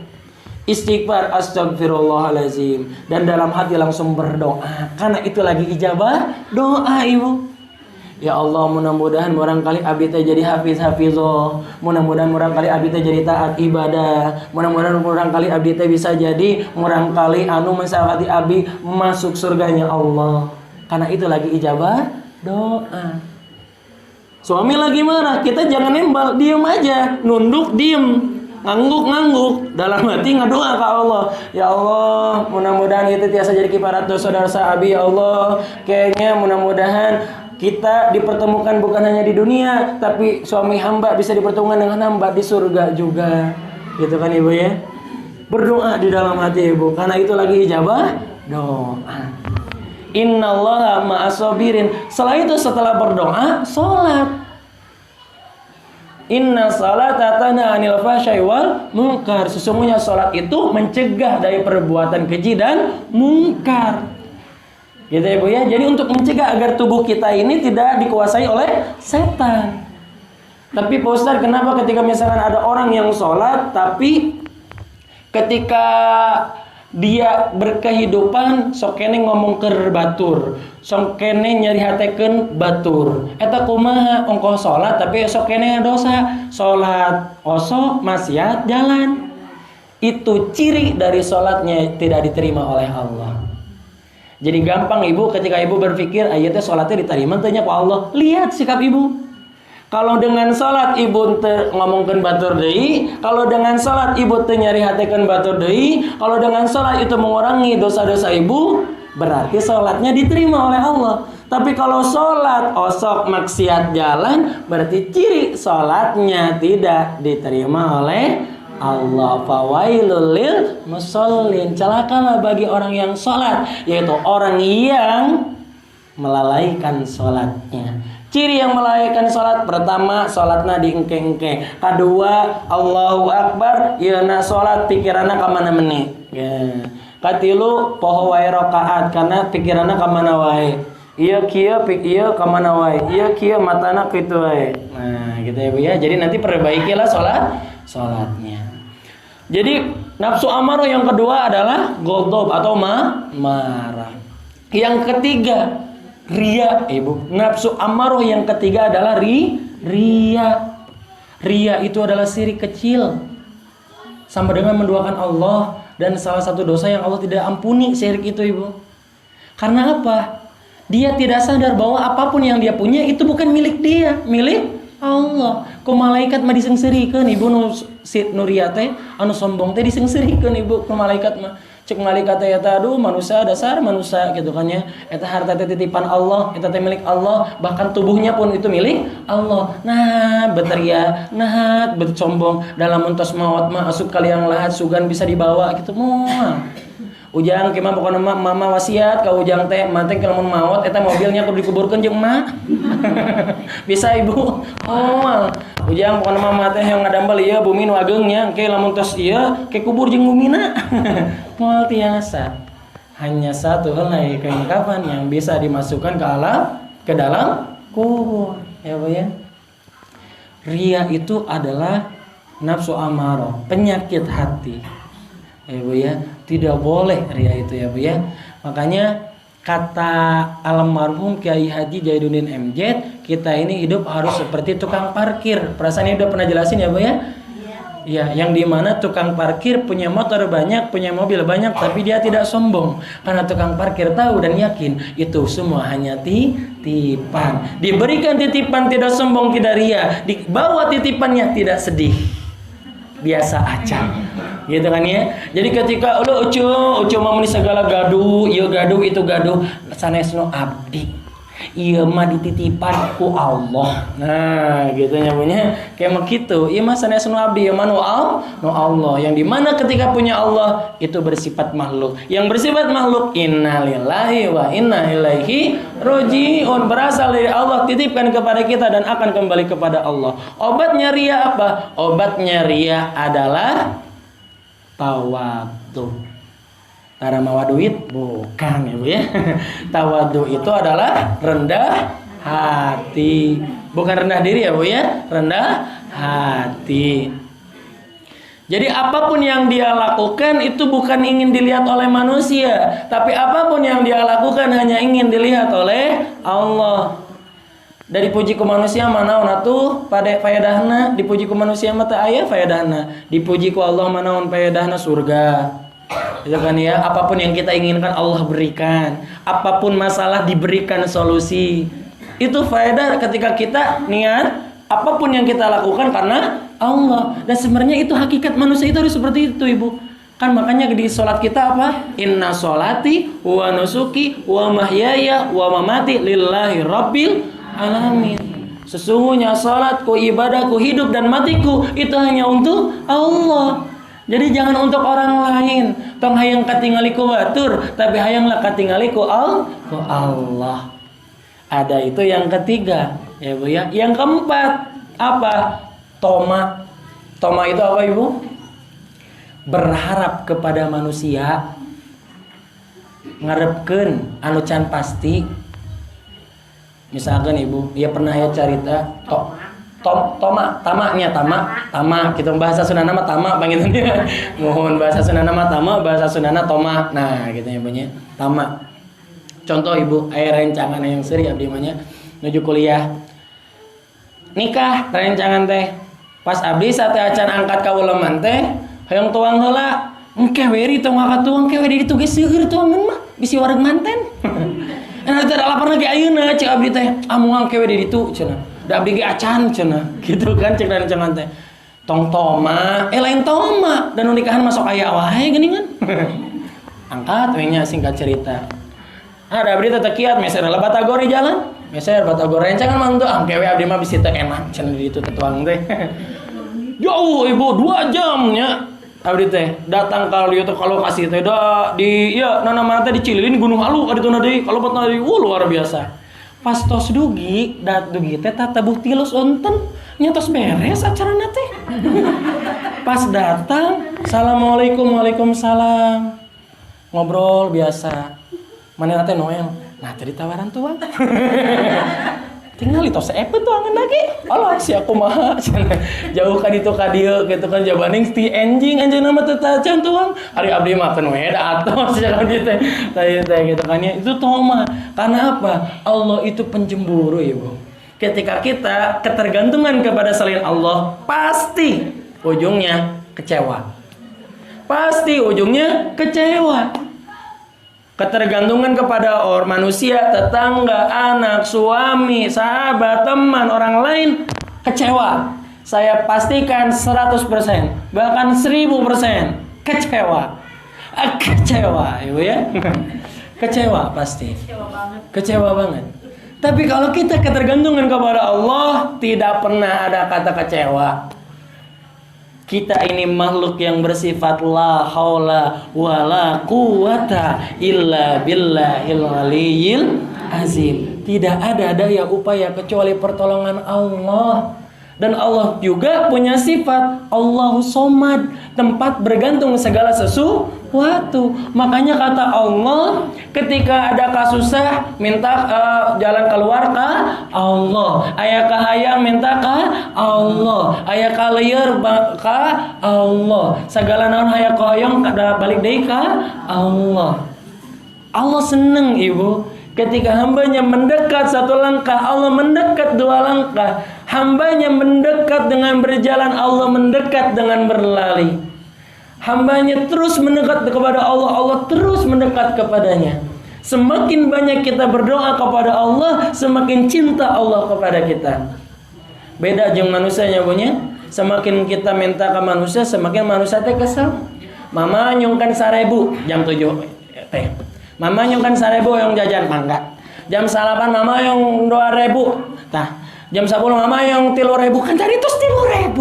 Istighfar, astagfirullahalazim, dan dalam hati langsung berdoa karena itu lagi ijabah doa ibu. Ya Allah, mudah-mudahan barangkali abdi teh jadi hafiz-hafizah, mudah-mudahan barangkali abdi teh jadi taat ibadah, mudah-mudahan barangkali abdi teh bisa jadi barangkali anu mensyafaati abdi masuk surganya Allah. Karena itu lagi ijabah doa. Suami lagi marah, kita jangan nembal, diem aja, nunduk diem. Ngangguk dalam hati ngadoa ke Allah. Ya Allah, mudah-mudahan itu tiasa jadi kifarat dosa-dosa abi ya Allah. Kayaknya mudah-mudahan kita dipertemukan bukan hanya di dunia, tapi suami hamba bisa dipertemukan dengan hamba di surga juga. Gitu kan ibu ya? Berdoa di dalam hati ibu, karena itu lagi ijabah doa. Innallaha ma'as sabirin. Setelah berdoa, sholat. Inna salata tanha 'anil fahsya'i wal munkar. Sesungguhnya salat itu mencegah dari perbuatan keji dan mungkar. Gitu ya Bu ya. Jadi untuk mencegah agar tubuh kita ini tidak dikuasai oleh setan. Tapi Pak Ustaz, kenapa ketika misalkan ada orang yang salat tapi ketika dia berkehidupan sok kene ngomong keur batur, sok kene nyari hatekeun batur. Eta kumaha ongko salat tapi sok kene dosa. Salat oso maksiat jalan. Itu ciri dari salatnya tidak diterima oleh Allah. Jadi gampang ibu ketika ibu berpikir ayatnya sholatnya diterima tanya ku Allah. Lihat sikap ibu. Kalau dengan sholat ibu ngomongkan batur deui, kalau dengan sholat ibu nyari hatikan batur deui, kalau dengan sholat itu mengurangi dosa-dosa ibu, berarti sholatnya diterima oleh Allah. Tapi kalau sholat osok maksiat jalan, berarti ciri sholatnya tidak diterima oleh Allah. Fawailul lil musallin, celakalah bagi orang yang sholat, yaitu orang yang melalaikan sholatnya. Ciri yang melalaikan sholat, pertama sholatnya diengke-engke, kedua Allahu Akbar yeuna sholat pikiranna ka mana meneh, ya. Katilu poho wae rakaat karena pikiranna ka mana wae, ieu kieu ieu ka mana wae, ieu kieu matana kitu wae. Nah gitu ya Bu ya. Jadi nanti perbaikilah sholatnya. Jadi nafsu amarah yang kedua adalah ghadab atau marah. Yang ketiga ria, ibu. Nafsu amarah yang ketiga adalah ria. Ria itu adalah syirik kecil, sama dengan menduakan Allah, dan salah satu dosa yang Allah tidak ampuni syirik itu, ibu. Karena apa? Dia tidak sadar bahwa apapun yang dia punya itu bukan milik dia, milik Allah. Ku malaikat mah disengsirikeun ibu nu ria teh anu sombong teh disengsirikeun ibu ku malaikat mah. Cek malaikat teh eta aduh manusia dasar manusia gitu kan ya. Eta harta teh titipan Allah, eta teh milik Allah, bahkan tubuhnya pun itu milik Allah. Nah, beteria, nah, sombong dalam mentos maut mah asup kalian lahat sugan bisa dibawa gitu moal. Ujang kemah pokona mama wasiat ka ujang teh manteng lamun maut eta mobilnya kudu dikuburkeun jeung emak. Bisa ibu. Oh, ujang pokona mama teh yang ngadambel ieu bumi nu ageung nya engke lamun tos ieu ke kubur jeung bumina. Moal tiasa. Hanya satu helai kain kafan yang bisa dimasukkan ke dalam kubur. Ya Bu ya. Ria itu adalah nafsu amarah, penyakit hati. Ya Bu ya, tidak boleh ria itu ya Bu ya. Makanya kata almarhum Kiai Haji Jaiduddin MZ, kita ini hidup harus seperti tukang parkir. Perasaan ini udah pernah jelasin ya Bu ya? Ya, yang dimana tukang parkir punya motor banyak, punya mobil banyak, tapi dia tidak sombong. Karena tukang parkir tahu dan yakin itu semua hanya titipan. Diberikan titipan tidak sombong, tidak ria. Dibawa titipannya tidak sedih, biasa aja. Gitu kan ya. Jadi ketika lu ucu mah meuni segala gaduh, ieu gaduh itu gaduh, sanesno abdi. Ieu mah dititipan ku Allah. Nah, gitu nya punya kayak begitu. Ieu mah sanesno abdi, ieu mah nu Allah. Yang dimana ketika punya Allah itu bersifat makhluk. Yang bersifat makhluk innalillahi wa inna ilaihi rajiun, berasal dari Allah, titipkan kepada kita dan akan kembali kepada Allah. Obatnya ria apa? Obatnya ria adalah tawadu. Karena mawa duit bukan ya Bu ya. Tawadu itu adalah rendah hati. Bukan rendah diri ya Bu ya, rendah hati. Jadi apapun yang dia lakukan itu bukan ingin dilihat oleh manusia, tapi apapun yang dia lakukan hanya ingin dilihat oleh Allah. Dari puji ku manusia manaon atuh pada faedahna, dipuji ku manusia mah teu aya faedahna. Dipuji ku Allah manaon faedahna surga. Itu kan ya, apapun yang kita inginkan Allah berikan. Apapun masalah diberikan solusi. Itu faedah ketika kita niat apapun yang kita lakukan karena Allah. Dan sebenarnya itu hakikat manusia itu harus seperti itu, Ibu. Kan makanya di sholat kita apa? Inna sholati wa nusuki wa mahyaya wa mamati lillahi rabbil alamin. Sesungguhnya salatku, ibadahku, hidup dan matiku itu hanya untuk Allah. Jadi jangan untuk orang lain. Tong hayang katingali ku batur, tapi hayanglah katingali ku Allah. Ada itu yang ketiga, ya Bu ya. Yang keempat apa? Toma. Toma itu apa Ibu? Berharap kepada manusia, ngarepkeun anu can pasti. Misalkan Ibu, dia pernah ya carita tama kita bahasa Sundana mah tama panggilannya. Mohon bahasa Sundana mah tama, bahasa Sundana toma. Nah, gitu ya punya tama. Contoh Ibu, aya rencangan yang seri abdi mah nya nuju kuliah. Nikah rencangan teh. Pas abdi sate acan angkat ka uleman teh, hayang tuang heula engke weri tong ngakatuang ke di ditu geus seueur tuangan mah bisi wareg manten. Enak teh lapar lagi ayeuna cek abdi teh amuang ke di ditu cenah. Da abdi ge acan cenah. Gitu kan cek dan cenah teh. Tong toma, lain toma dan nikahan masuk aya wae geuningan. Angkat we nya singkat cerita. Ada abdi teh kiat meser lah batagor di jalan. Meser batagor rencangan mah teu angke we abdi mah bisi teh enak cenah di ditu teh tuang teh. Jauh ibu 2 jamnya. Abdi teh datang ka lieu teh kalau kasih teh da di ieu nana mana teh di Cililin Gunung Halu kadituna deui kalobotna deui luar biasa. Pas tos dugi teh tata bukti los onten nya tos beres acarana teh. Pas datang assalamualaikum waalaikumsalam ngobrol biasa manehna teh noel nah tadi tawaran tuang. Tinggal itu seepet tuh angan lagi. Allah si aku mah jauh ka ditu ka dieu gitu kan jabaning ti enjing anjeunna mah teu tacan tuang. Ari abdi mah teu we da atos jalan dieu teh. Teh gitu kan ya. Itu toma. Karena apa? Allah itu penjemburu, Ibu. Ketika kita ketergantungan kepada selain Allah, pasti ujungnya kecewa. Pasti ujungnya kecewa. Ketergantungan kepada orang manusia, tetangga, anak, suami, sahabat, teman, orang lain kecewa. Saya pastikan 100%, bahkan 1000% kecewa. Kecewa, Ibu ya. Kecewa pasti. Kecewa banget. Tapi kalau kita ketergantungan kepada Allah, tidak pernah ada kata kecewa. Kita ini makhluk yang bersifat la haula wala quwata illa billahil aliyyil azim. Tidak ada daya upaya kecuali pertolongan Allah. Dan Allah juga punya sifat Allahus Somad, tempat bergantung segala sesuatu. Makanya kata Allah, ketika ada kasusah minta jalan keluar ka Allah, aya kahayang minta ka Allah, aya ka lieur ka Allah, segala naon hayang kahayang kada balik deui ka Allah. Allah seneng, Ibu, ketika hambanya mendekat 1 langkah, Allah mendekat 2 langkah. Hambanya mendekat dengan berjalan, Allah mendekat dengan berlari. Hambanya terus mendekat kepada Allah, Allah terus mendekat kepadanya. Semakin banyak kita berdoa kepada Allah, semakin cinta Allah kepada kita. Beda jeung manusianya punya. Semakin kita minta ke manusia, semakin manusia teh kesel. Mama nyungkan 1000 jam 7 teh. Mama nyungkan 1000 yang jajan mangga. Jam 8 mama yang 2000. Tah, jam 10 mama yang 3000 kan tadi tos 3000.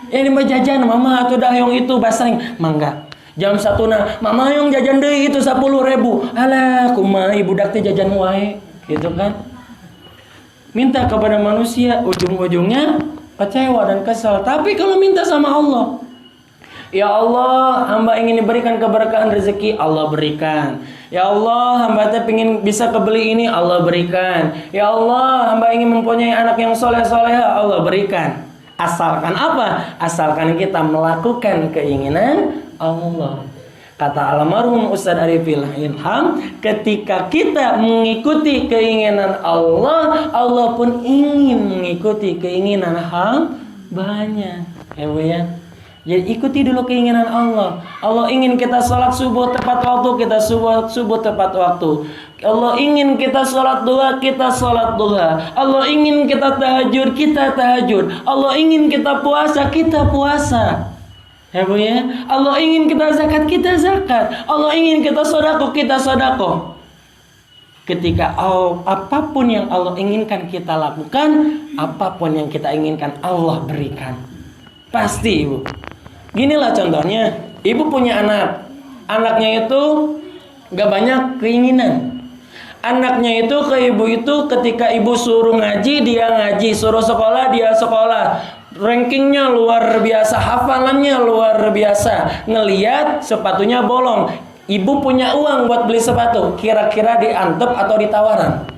Ini mah jajan mama atuh dah yang itu basring mangga. Jam 1 na mama yang jajan deui itu 10.000. Alah kumaha budak teh jajan wae gitu kan. Minta kepada manusia ujung-ujungnya kecewa dan kesal. Tapi kalau minta sama Allah, ya Allah, hamba ingin diberikan keberkahan rezeki, Allah berikan. Ya Allah, hamba teh ingin bisa kebeli ini, Allah berikan. Ya Allah, hamba ingin mempunyai anak yang soleh-soleha, Allah berikan. Asalkan apa? Asalkan kita melakukan keinginan Allah. Kata almarhum Ustaz Arifil Ilham, ketika kita mengikuti keinginan Allah, Allah pun ingin mengikuti keinginan hambanya. Ya. Jadi ikuti dulu keinginan Allah. Allah ingin kita sholat subuh tepat waktu, kita subuh tepat waktu. Allah ingin kita sholat duha, kita sholat duha. Allah ingin kita tahajud, kita tahajud. Allah ingin kita puasa, kita puasa. Ya Bu ya. Allah ingin kita zakat, kita zakat. Allah ingin kita sedekah, kita sedekah. Ketika apapun yang Allah inginkan kita lakukan, apapun yang kita inginkan Allah berikan. Pasti Ibu. Ginilah contohnya, Ibu punya anak. Anaknya itu gak banyak keinginan. Anaknya itu ke ibu itu ketika ibu suruh ngaji, dia ngaji. Suruh sekolah, dia sekolah. Rankingnya luar biasa, hafalannya luar biasa. Ngeliat sepatunya bolong. Ibu punya uang buat beli sepatu. Kira-kira diantep atau ditawaran?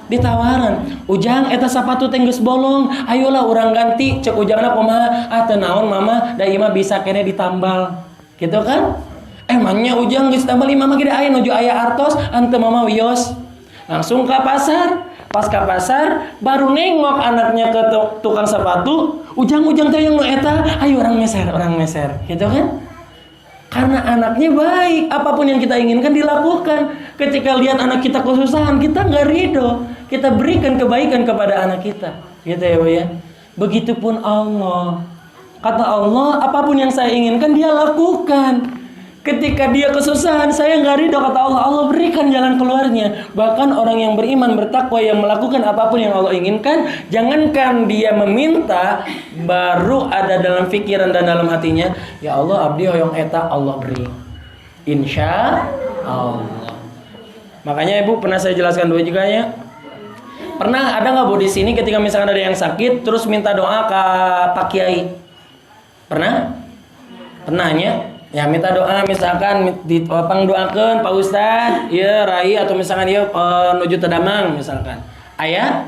Ditawaran. Ujang eta sepatu teh geus bolong, ayolah urang ganti. Cek ujangna kumaha? Ah teu naon mama, da ieu mah bisa kene ditambal. Gitu kan? Emangnya ujang geus tambal ieu mah ge aya nuju aya artos, anteu mama wios. Langsung ke pasar. Pas ke pasar baru nengok anaknya ke tukang sepatu. Ujang teh yang nu eta, ayo orang meser. Gitu kan? Karena anaknya baik, apapun yang kita inginkan dilakukan. Ketika lihat anak kita kesusahan, kita nggak ridho. Kita berikan kebaikan kepada anak kita. Gitu ya Bu ya. Begitupun Allah. Kata Allah, apapun yang saya inginkan dia lakukan. Ketika dia kesusahan, saya nggak ridho, kata Allah. Allah berikan jalan keluarnya. Bahkan orang yang beriman, bertakwa, yang melakukan apapun yang Allah inginkan, jangankan dia meminta, baru ada dalam pikiran dan dalam hatinya, ya Allah, abdi hoyong eta, Allah beri. Insya Allah. Makanya Ibu pernah saya jelaskan dulu juga ya. Pernah ada nggak Bu di sini ketika misalkan ada yang sakit, terus minta doa ke Pak Kiai? Pernah? Pernahnya? Ya minta doa misalkan ditopang doakan Pak Ustadz, ya rai atau misalkan dia nuju tedamang misalkan. Ayah,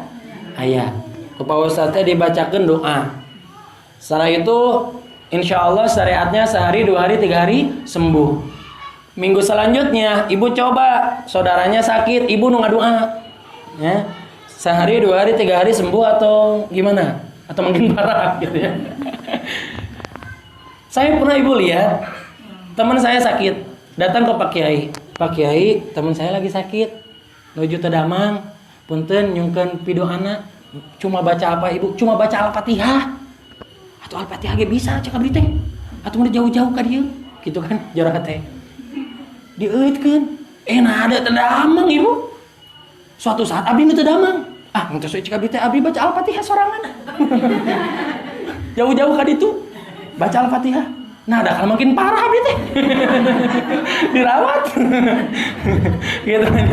ke Pak Ustadznya dibacakan doa. Setelah itu insya Allah syariatnya sehari, 2 hari, 3 hari sembuh. Minggu selanjutnya ibu coba saudaranya sakit, ibu nunggu doa. Ya. Sehari, 2 hari, 3 hari sembuh atau gimana? Atau mungkin parah gitu ya. Saya pernah Ibu lihat teman saya sakit, datang ke Pak Kiai. Pak Kiai, teman saya lagi sakit. Nuju tedamang, punten nyungkeun pido anak. Cuma baca apa Ibu? Cuma baca Al-Fatihah. Atau Al-Fatihah ge bisa cek abdi teh. Atuh mun jauh-jauh ka dieu. Gitu kan, jorok teh. Dieutkeun. Nah ada tedamang Ibu. Suatu saat abdi nu tedamang. Engteu cek abdi teh abdi baca Al-Fatihah sorangan. Jauh-jauh ka ditu. Baca Al-Fatihah. Nah, ada kalau makin parah abdi teh. Dirawat. Gitu kan.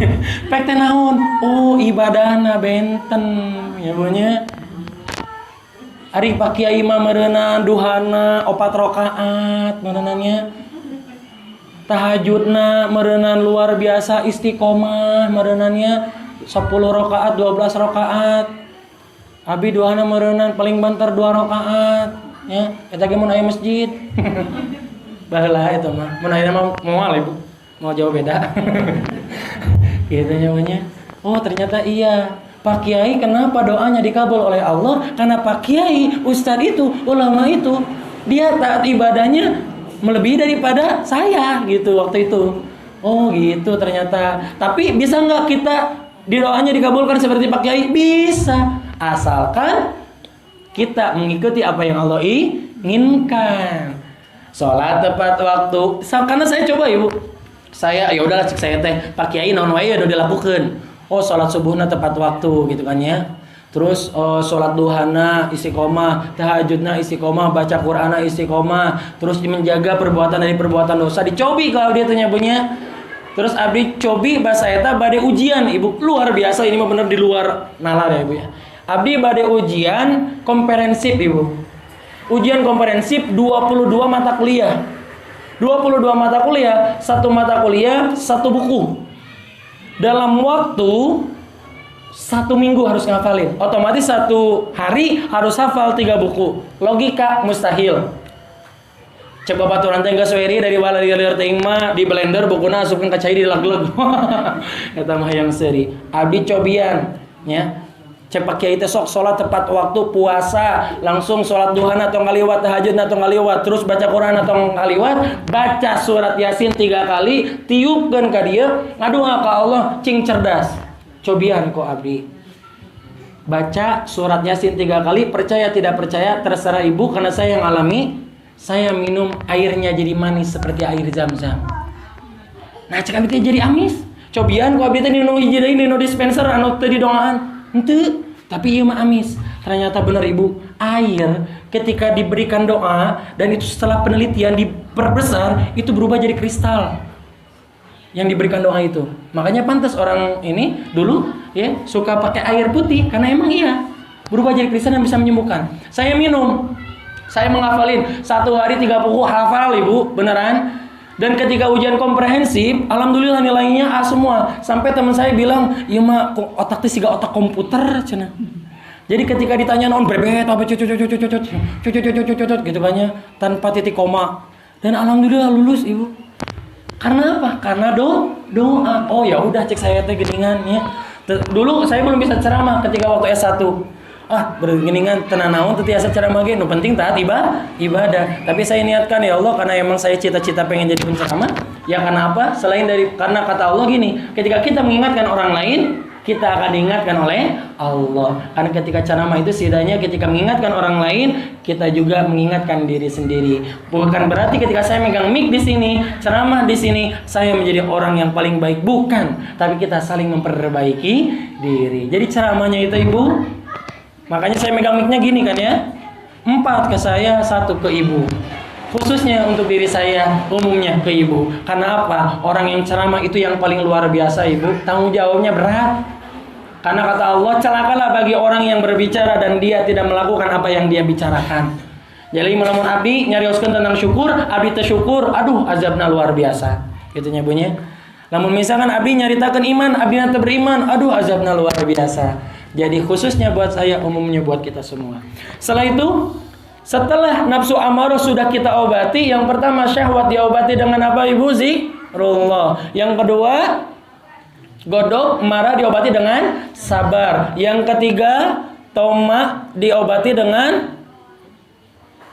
Pek teh naon? Oh, ibadahna benten ya bunya. Ari Pak Kiai mah meureunana duhana 4 rakaat meureunanya. Tahajudna meureunana luar biasa istiqomah meureunanya 10 rakaat, 12 rakaat. Abi duhana meureunana paling banter 2 rakaat. Ya, kita ge mun aya masjid. Baheula eta mah. Mun aya mah moal Ibu. Mau jauh beda. Gitu nyawanya. Oh, ternyata iya. Pak Kiai kenapa doanya dikabul oleh Allah? Karena Pak Kiai, ustadz itu, ulama itu, dia taat ibadahnya melebihi daripada saya gitu waktu itu. Oh, gitu ternyata. Tapi bisa nggak kita di doanya dikabulkan seperti Pak Kiai? Bisa. Asalkan kita mengikuti apa yang Allah inginkan. Sholat tepat waktu. Karena saya coba Ibu. Saya ya udahlah cek saya teh Pak Kiai naon wae udah dilakukan. Oh sholat subuhna tepat waktu gitu kan ya. Terus sholat duhana istiqomah, tahajudna istiqomah, baca Qur'ana istiqomah. Terus menjaga perbuatan dari perbuatan dosa. Dicobi kalau dia tanya punya. Terus abdi cobi bahasa eta bade ujian Ibu. Luar biasa ini mah bener di luar nalar ya Ibu ya. Abdi bade ujian komprehensif Ibu. Ujian komprehensif 22 mata kuliah. 22 mata kuliah, 1 mata kuliah, 1 buku. Dalam waktu 1 minggu harus ngafalin. Otomatis 1 hari harus hafal 3 buku. Logika mustahil. Coba baturan teh geus weri dari wala lieur teuing mah di blender bukuna asupkeun ka cai dilag-leg. Eta mah yang seuri. Abdi cobian nya. Cek Pak Kiai teh sok salat tepat waktu, puasa, langsung salat duha atau ngaliwat, tahajud atau ngaliwat, terus baca Quran atau ngaliwat, baca surat Yasin 3 kali, tiupkeun ka dieu, ngadoa ka Allah, cing cerdas. Cobian kok abdi. Baca surat Yasin 3 kali, percaya tidak percaya terserah Ibu karena saya yang alami. Saya minum airnya jadi manis seperti air Zam-Zam. Nah, cek abdi teh jadi amis. Cobian kok abdi teh dinu hiji deui dinu dispenser anu teu didoaan. Ente, tapi iya mah amis. Ternyata benar Ibu, air ketika diberikan doa dan itu setelah penelitian diperbesar itu berubah jadi kristal yang diberikan doa itu. Makanya pantas orang ini dulu ya suka pakai air putih karena emang iya berubah jadi kristal yang bisa menyembuhkan. Saya minum, saya menghafalin 1 hari 3 buku hafal Ibu beneran. Dan ketika ujian komprehensif, alhamdulillah nilainya A semua. Sampai teman saya bilang, "Ieu mah otak teh siga otak komputer cenah." Jadi ketika ditanya naon brebet apa gitu kan ya, tanpa titik koma. Dan alhamdulillah lulus Ibu. Karena apa? Karena doa. Oh ya udah cek saya teh geningan ya. Dulu saya belum bisa ceramah ketika waktu S1. bergeningan tenanawan teu tiasa ceramah ge, nu penting taat ibadah. Tapi saya niatkan ya Allah karena emang saya cita-cita pengen jadi penceramah. Ya karena apa? Karena kata Allah gini, ketika kita mengingatkan orang lain, kita akan diingatkan oleh Allah. Karena ketika ceramah itu setidaknya ketika mengingatkan orang lain, kita juga mengingatkan diri sendiri. Bukan berarti ketika saya megang mic di sini, ceramah di sini, saya menjadi orang yang paling baik, bukan. Tapi kita saling memperbaiki diri. Jadi ceramahnya itu Ibu, makanya saya megang mic-nya gini kan ya. 4 ke saya, 1 ke Ibu. Khususnya untuk diri saya, umumnya ke Ibu. Karena apa? Orang yang ceramah itu yang paling luar biasa Ibu. Tanggung jawabnya berat. Karena kata Allah, celakalah bagi orang yang berbicara dan dia tidak melakukan apa yang dia bicarakan. Jadi melamun abdi nyarioskeun tentang syukur, abdi teu syukur, aduh azabna luar biasa. Gitu nya bunyi. Namun misalkan abdi nyaritakeun iman, abdi teu beriman, aduh azabna luar biasa. Jadi khususnya buat saya, umumnya buat kita semua. Setelah itu, setelah nafsu amarah sudah kita obati, yang pertama syahwat diobati dengan apa Ibu? Zikrullah. Yang kedua, godok marah diobati dengan sabar. Yang ketiga, toma diobati dengan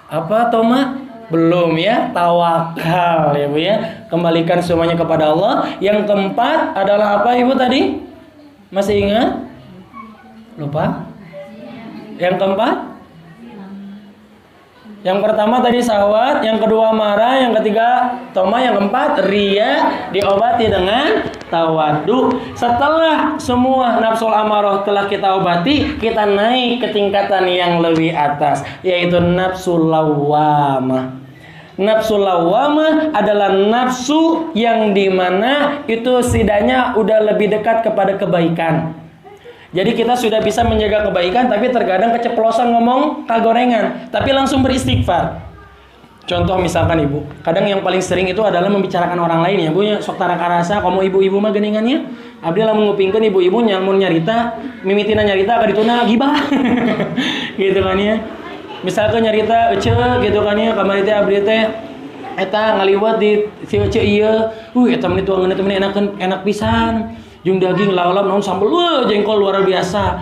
apa? Toma? Belum ya, tawakal ya Bu ya. Kembalikan semuanya kepada Allah. Yang keempat adalah apa Ibu tadi? Masih ingat? Lupa? Yang keempat? Yang pertama tadi syahwat, yang kedua marah, yang ketiga toma, yang keempat riya diobati dengan tawadu. Setelah semua nafsul amarah telah kita obati, kita naik ke tingkatan yang lebih atas, yaitu nafsul lawwamah. Nafsul lawwamah adalah nafsu yang dimana itu setidaknya udah lebih dekat kepada kebaikan. Jadi kita sudah bisa menjaga kebaikan, tapi terkadang keceplosan ngomong kagorengan, tapi langsung beristighfar. Contoh misalkan Ibu, kadang yang paling sering itu adalah membicarakan orang lain ya Bu, sok tara karasa, kamu ibu-ibu mah geningannya. Abdi lamun ngupingkeun ibu-ibu nyamun nyarita, mimitina nyarita ka dituna gibah. Gitu kan ya. Misalkan nyarita ece gitu kan ya, kamari teh abdi teh eta ngaliwat di si ece ieu. Eta meni tuangeun teh enak pisan. Jeung daging lalap naon sambel jengkol luar biasa.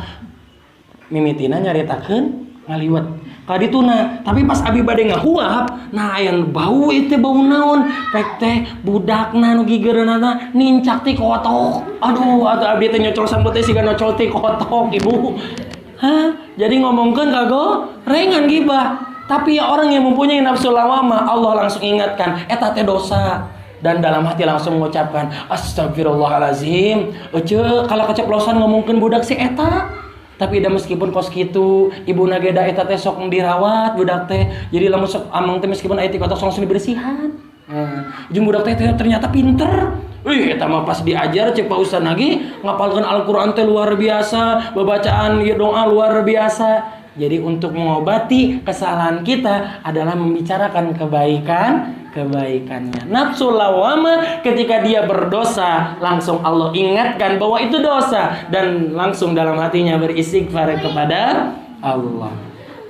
Mimitina nyaritakeun ngaliwat ka dituna, tapi pas abi bade ngahuap, nah aya bau itu bau naon? Pek teh budakna nu gigereunana nincak ti kotok. Aduh, atuh abdi teh nyocol sambel teh siga nocol ti kotok, Ibu. Hah? Jadi ngomongkeun kagorengan gibah. Tapi ya orang yang mempunyai nafsu lawamah, Allah langsung ingatkan, eta teh dosa. Dan dalam hati langsung mengucapkan astagfirullahalazim. Ece kalau keceplosan ngomongkeun budak si eta. Tapi dah meskipun kos kitu, ibu nageda eta teh sok dirawat budak teh. Jadi lamun sok amang teh meskipun aya ti kotor langsung dibersihan. Jeung budak teh ternyata pinter. Eta mah pas diajar cek Pak Ustaz lagi ngapalkeun Al-Qur'an teh luar biasa, bacaan ieu doa luar biasa. Jadi untuk mengobati kesalahan kita adalah membicarakan kebaikannya. Nafsu lawamah ketika dia berdosa, langsung Allah ingatkan bahwa itu dosa dan langsung dalam hatinya beristighfar kepada Allah.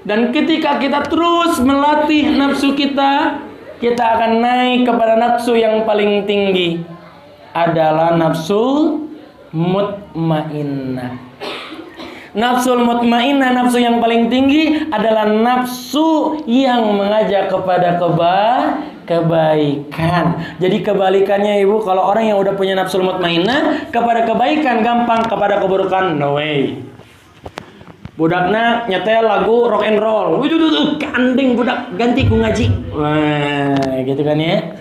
Dan ketika kita terus melatih nafsu kita, kita akan naik kepada nafsu yang paling tinggi, adalah nafsu mutmainnah. Nafsul mutmainnah, nafsu yang paling tinggi adalah nafsu yang mengajak kepada kebaikan. Jadi kebalikannya Ibu, kalau orang yang udah punya nafsul mutmainnah kepada kebaikan gampang, kepada keburukan no way. Budakna nyetel lagu rock and roll, kanding budak ganti ku ngaji. Wah, gitu kan ya.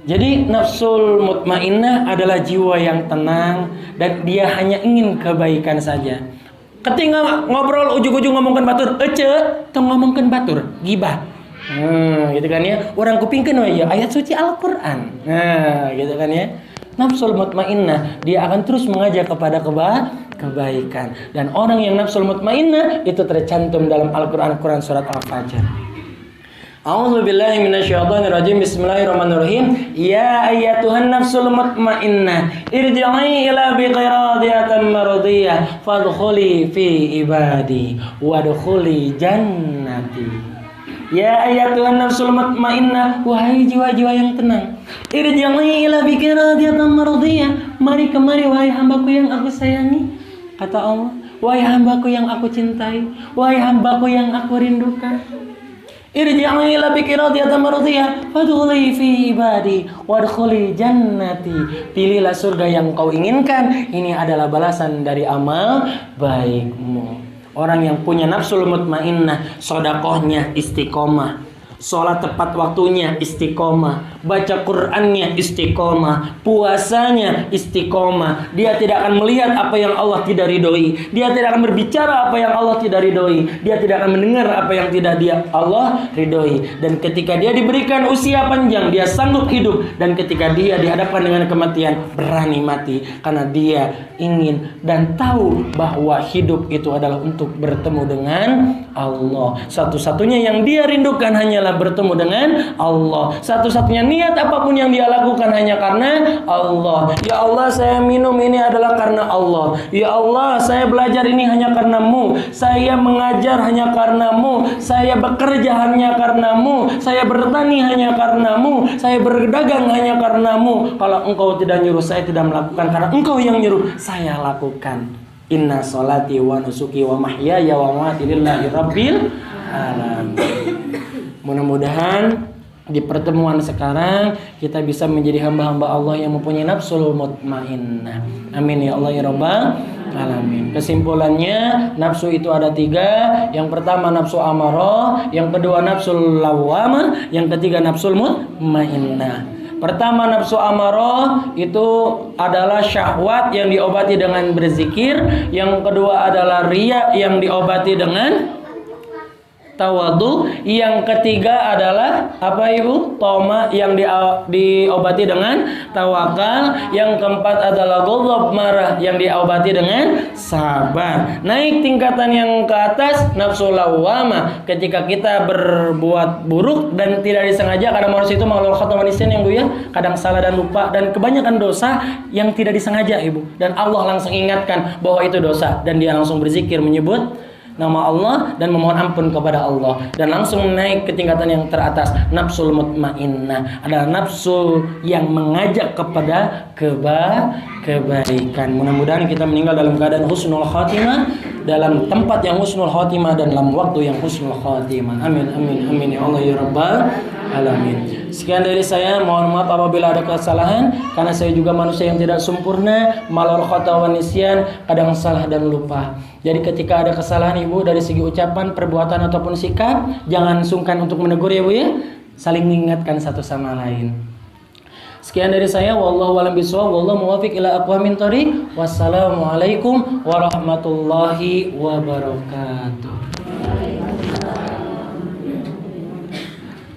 Jadi nafsul mutmainnah adalah jiwa yang tenang dan dia hanya ingin kebaikan saja. Ketika ngobrol ujug-ujug ngomongkeun batur, ece tong ngomongkeun batur, gibah. Gitu kan ya. Urang kupingkeun we ya ayat suci Al-Qur'an. Gitu kan ya. Nafsul mutmainnah dia akan terus mengajak kepada kebaikan. Dan orang yang nafsul mutmainnah itu tercantum dalam Al-Qur'an surat Al-Fajr. A'udzu billahi minasyaitonir rajim. Bismillahirrahmanirrahim. Ya ayyatuhan nafsul mutmainnah, irji'i ila biqiradiyatin mardiyah fadkhuli fi ibadi wadkhuli jannati. Ya ayyatuhan nafsul mutmainnah, wahai jiwa-jiwa yang tenang, irji'i ila biqiradiyatin mardiyah, mari kemari wahai hambaku yang aku sayangi. Kata Allah, Wahai hambaku yang aku cintai, wahai hambaku yang aku rindukan. Irji'i ila biki radiyatan maradiyah fadkhuli fi ibadi wadkhuli jannati. Pilihlah surga yang kau inginkan. Ini adalah balasan dari amal baikmu. Orang yang punya nafsul mutmainnah, sedekahnya istiqomah, sholat tepat waktunya istiqomah, baca Qur'annya istiqomah, puasanya istiqomah. Dia tidak akan melihat apa yang Allah tidak ridhoi. Dia tidak akan berbicara apa yang Allah tidak ridhoi. Dia tidak akan mendengar apa yang tidak Allah ridhoi. Dan ketika dia diberikan usia panjang, dia sanggup hidup. Dan ketika dia dihadapkan dengan kematian, berani mati. Karena dia ingin dan tahu bahwa hidup itu adalah untuk bertemu dengan Allah. Satu-satunya yang dia rindukan hanyalah bertemu dengan Allah. Satu-satunya niat apapun yang dia lakukan hanya karena Allah. Ya Allah, saya minum ini adalah karena Allah. Ya Allah, saya belajar ini hanya karenamu. Saya mengajar hanya karenamu. Saya bekerja hanya karenamu. Saya bertani hanya karenamu. Saya berdagang hanya karenamu. Kalau engkau tidak nyuruh, saya tidak melakukan. Karena engkau yang nyuruh, saya lakukan. Inna sholati wa nusuki wa mahyaya wa mamati lillahi rabbil alamin. Mudah-mudahan di pertemuan sekarang kita bisa menjadi hamba-hamba Allah yang mempunyai nafsul mutmainnah. Amin ya Allah ya rabbal alamin. Kesimpulannya, nafsu itu ada 3. Yang pertama nafsu amarah, yang kedua nafsul lawwamah, yang ketiga nafsul mutmainnah. Pertama nafsu amarah itu adalah syahwat yang diobati dengan berzikir. Yang kedua adalah riya yang diobati dengan tawadu. Yang ketiga adalah apa Ibu? Toma yang diobati dengan tawakal. Yang keempat adalah ghadab, marah, yang diobati dengan sabar. Naik tingkatan yang ke atas nafsu lawwamah, ketika kita berbuat buruk dan tidak disengaja. Kadang manusia itu makhluk khata'an ya Bu ya, kadang salah dan lupa dan kebanyakan dosa yang tidak disengaja Ibu, dan Allah langsung ingatkan bahwa itu dosa dan dia langsung berzikir menyebut nama Allah dan memohon ampun kepada Allah, dan langsung naik ke tingkatan yang teratas. Nafsul mutmainnah adalah nafsu yang mengajak kepada kebaikan. Mudah-mudahan kita meninggal dalam keadaan husnul khatimah, dalam tempat yang husnul khatimah, dan dalam waktu yang husnul khatimah. Amin amin amin ya Allah ya rabbal alamin. Sekian dari saya, mohon maaf apabila ada kesalahan, karena saya juga manusia yang tidak sempurna, malul khata wa nisyan, kadang salah dan lupa. Jadi ketika ada kesalahan Ibu dari segi ucapan, perbuatan ataupun sikap, jangan sungkan untuk menegur ya Bu ya. Saling mengingatkan satu sama lain. Sekian dari saya, wallahu a'lam bishawab, wallahu muwaffiq ila aqwamit thoriq. Wassalamualaikum warahmatullahi wabarakatuh.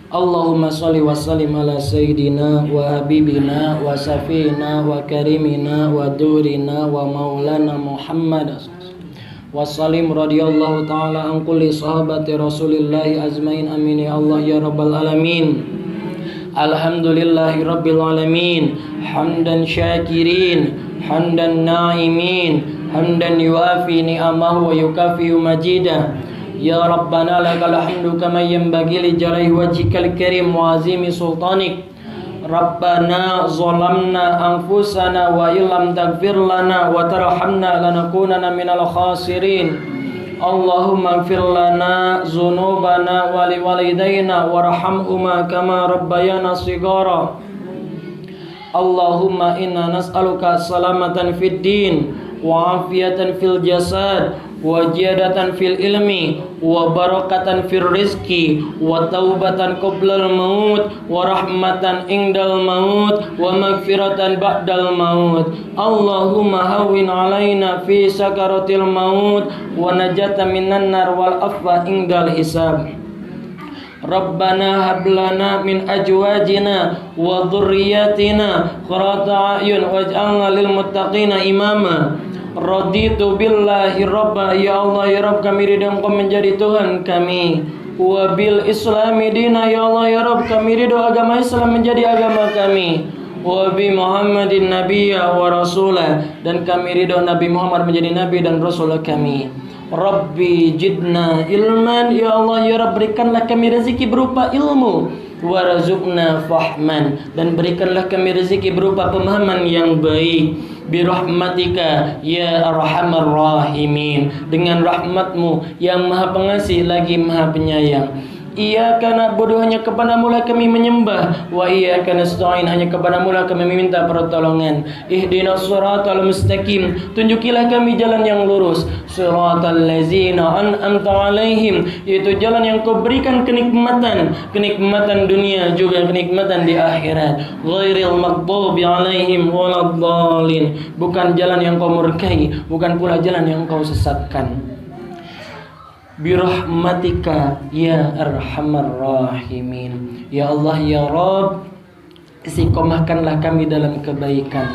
Allahumma sholli wa sallim ala sayyidina wa habibina wa safina wa karimina wa durina wa maulana Muhammad wa sallim radhiyallahu ta'ala an kulli sahabati rasulillahi azmain. Amin ya Allah ya rabbal alamin. Alhamdulillahi rabbil alamin, hamdan syakirin, hamdan na'imin, hamdan yuafi ni'amahu wa yukafi'u majidah. Ya Rabbana lakal hamdu kama yanbaghi li jalali wajhikal karim wa azimi sultanik. Rabbana zalamna anfusana wa illam taghfir lana wa tarhamna lanakunanna minal khasirin. Allahumma ighfir lana dzunubana wa liwalidayna warhamhuma kama rabbayana shighara. Allahumma inna nas'aluka salamatan fid din wa afiyatan fil jasad wa ziyadatan fil ilmi wa barakatan fil rizki wa taubatan qoblal maut wa rahmatan indal maut wa magfiratan ba'dal maut. Allahumma hawwin alaina fi sakaratil maut wa najatan minan nar wal afwa indal hisab. Rabbana hablana min ajwajina wa dhurriyyatina qurrata a'yun waj'alna lil muttaqina imama. Raditu billahi rabba, ya Allah ya Rabb, kami ridha Engkau menjadi Tuhan kami. Wa bil islami dina, ya Allah ya Rabb, kami ridha agama Islam menjadi agama kami. Wa bi Muhammadin nabiyya wa rasulah, dan kami ridha Nabi Muhammad menjadi nabi dan rasul kami. Rabbi jidna ilman, ya Allah ya Rabb, berikanlah kami rezeki berupa ilmu. warzuqna fahman, dan berikanlah kami rezeki berupa pemahaman yang baik. Birahmatika ya arhamar rahimin, dengan rahmatmu yang maha pengasih lagi maha penyayang. Iyyaka na'budu, hanya kepadamu lah kami menyembah, wa iyyaka nasta'in, hanya kepadamu lah kami meminta pertolongan. Ihdinas siratal mustaqim, tunjukilah kami jalan yang lurus. Siratal ladzina an'amta 'alaihim, yaitu jalan yang Kau berikan kenikmatan dunia juga kenikmatan di akhirat. Ghairil maghdubi 'alaihim waladdallin, bukan jalan yang Kau murkai, bukan pula jalan yang Kau sesatkan. Birahmatika ya arhamar rahimin, ya Allah ya Rabb, istiqomahkanlah kami dalam kebaikan,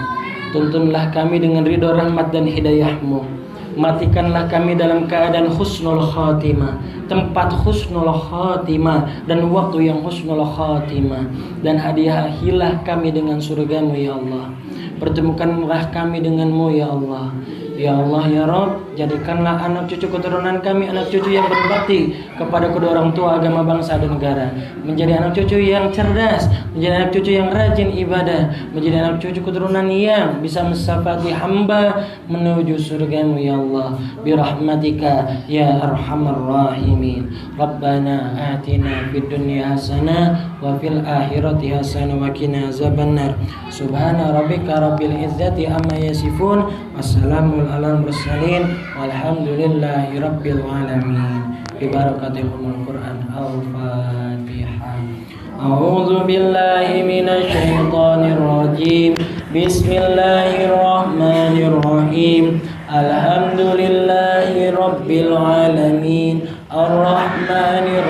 tuntunlah kami dengan ridho, rahmat dan hidayahmu, matikanlah kami dalam keadaan husnul khatimah, tempat husnul khatimah dan waktu yang husnul khatimah, dan hadiahilah kami dengan surgamu ya Allah. Pertemukanlah kami denganmu ya Allah. Ya Allah ya Rabb, jadikanlah anak cucu keturunan kami anak cucu yang berbakti kepada kedua orang tua, agama, bangsa dan negara, menjadi anak cucu yang cerdas, menjadi anak cucu yang rajin ibadah, menjadi anak cucu keturunan yang bisa mensafati hamba menuju surgamu ya Allah. Birahmatika ya arhamar rahimin. Rabbana atina fid dunya hasanah wa fil akhirati hasanah wa qina azabannar. Subhana rabbika rabbil izzati amma yasifun, wassalamu ala mursalin, walhamdulillahi rabbil alamin. Bi barakatil Qur'an. Al-Fatihah. A'udzu billahi minasy syaithanir rajim. Bismillahirrahmanirrahim. Alhamdulillahi rabbil alamin. Ar-Rahmanir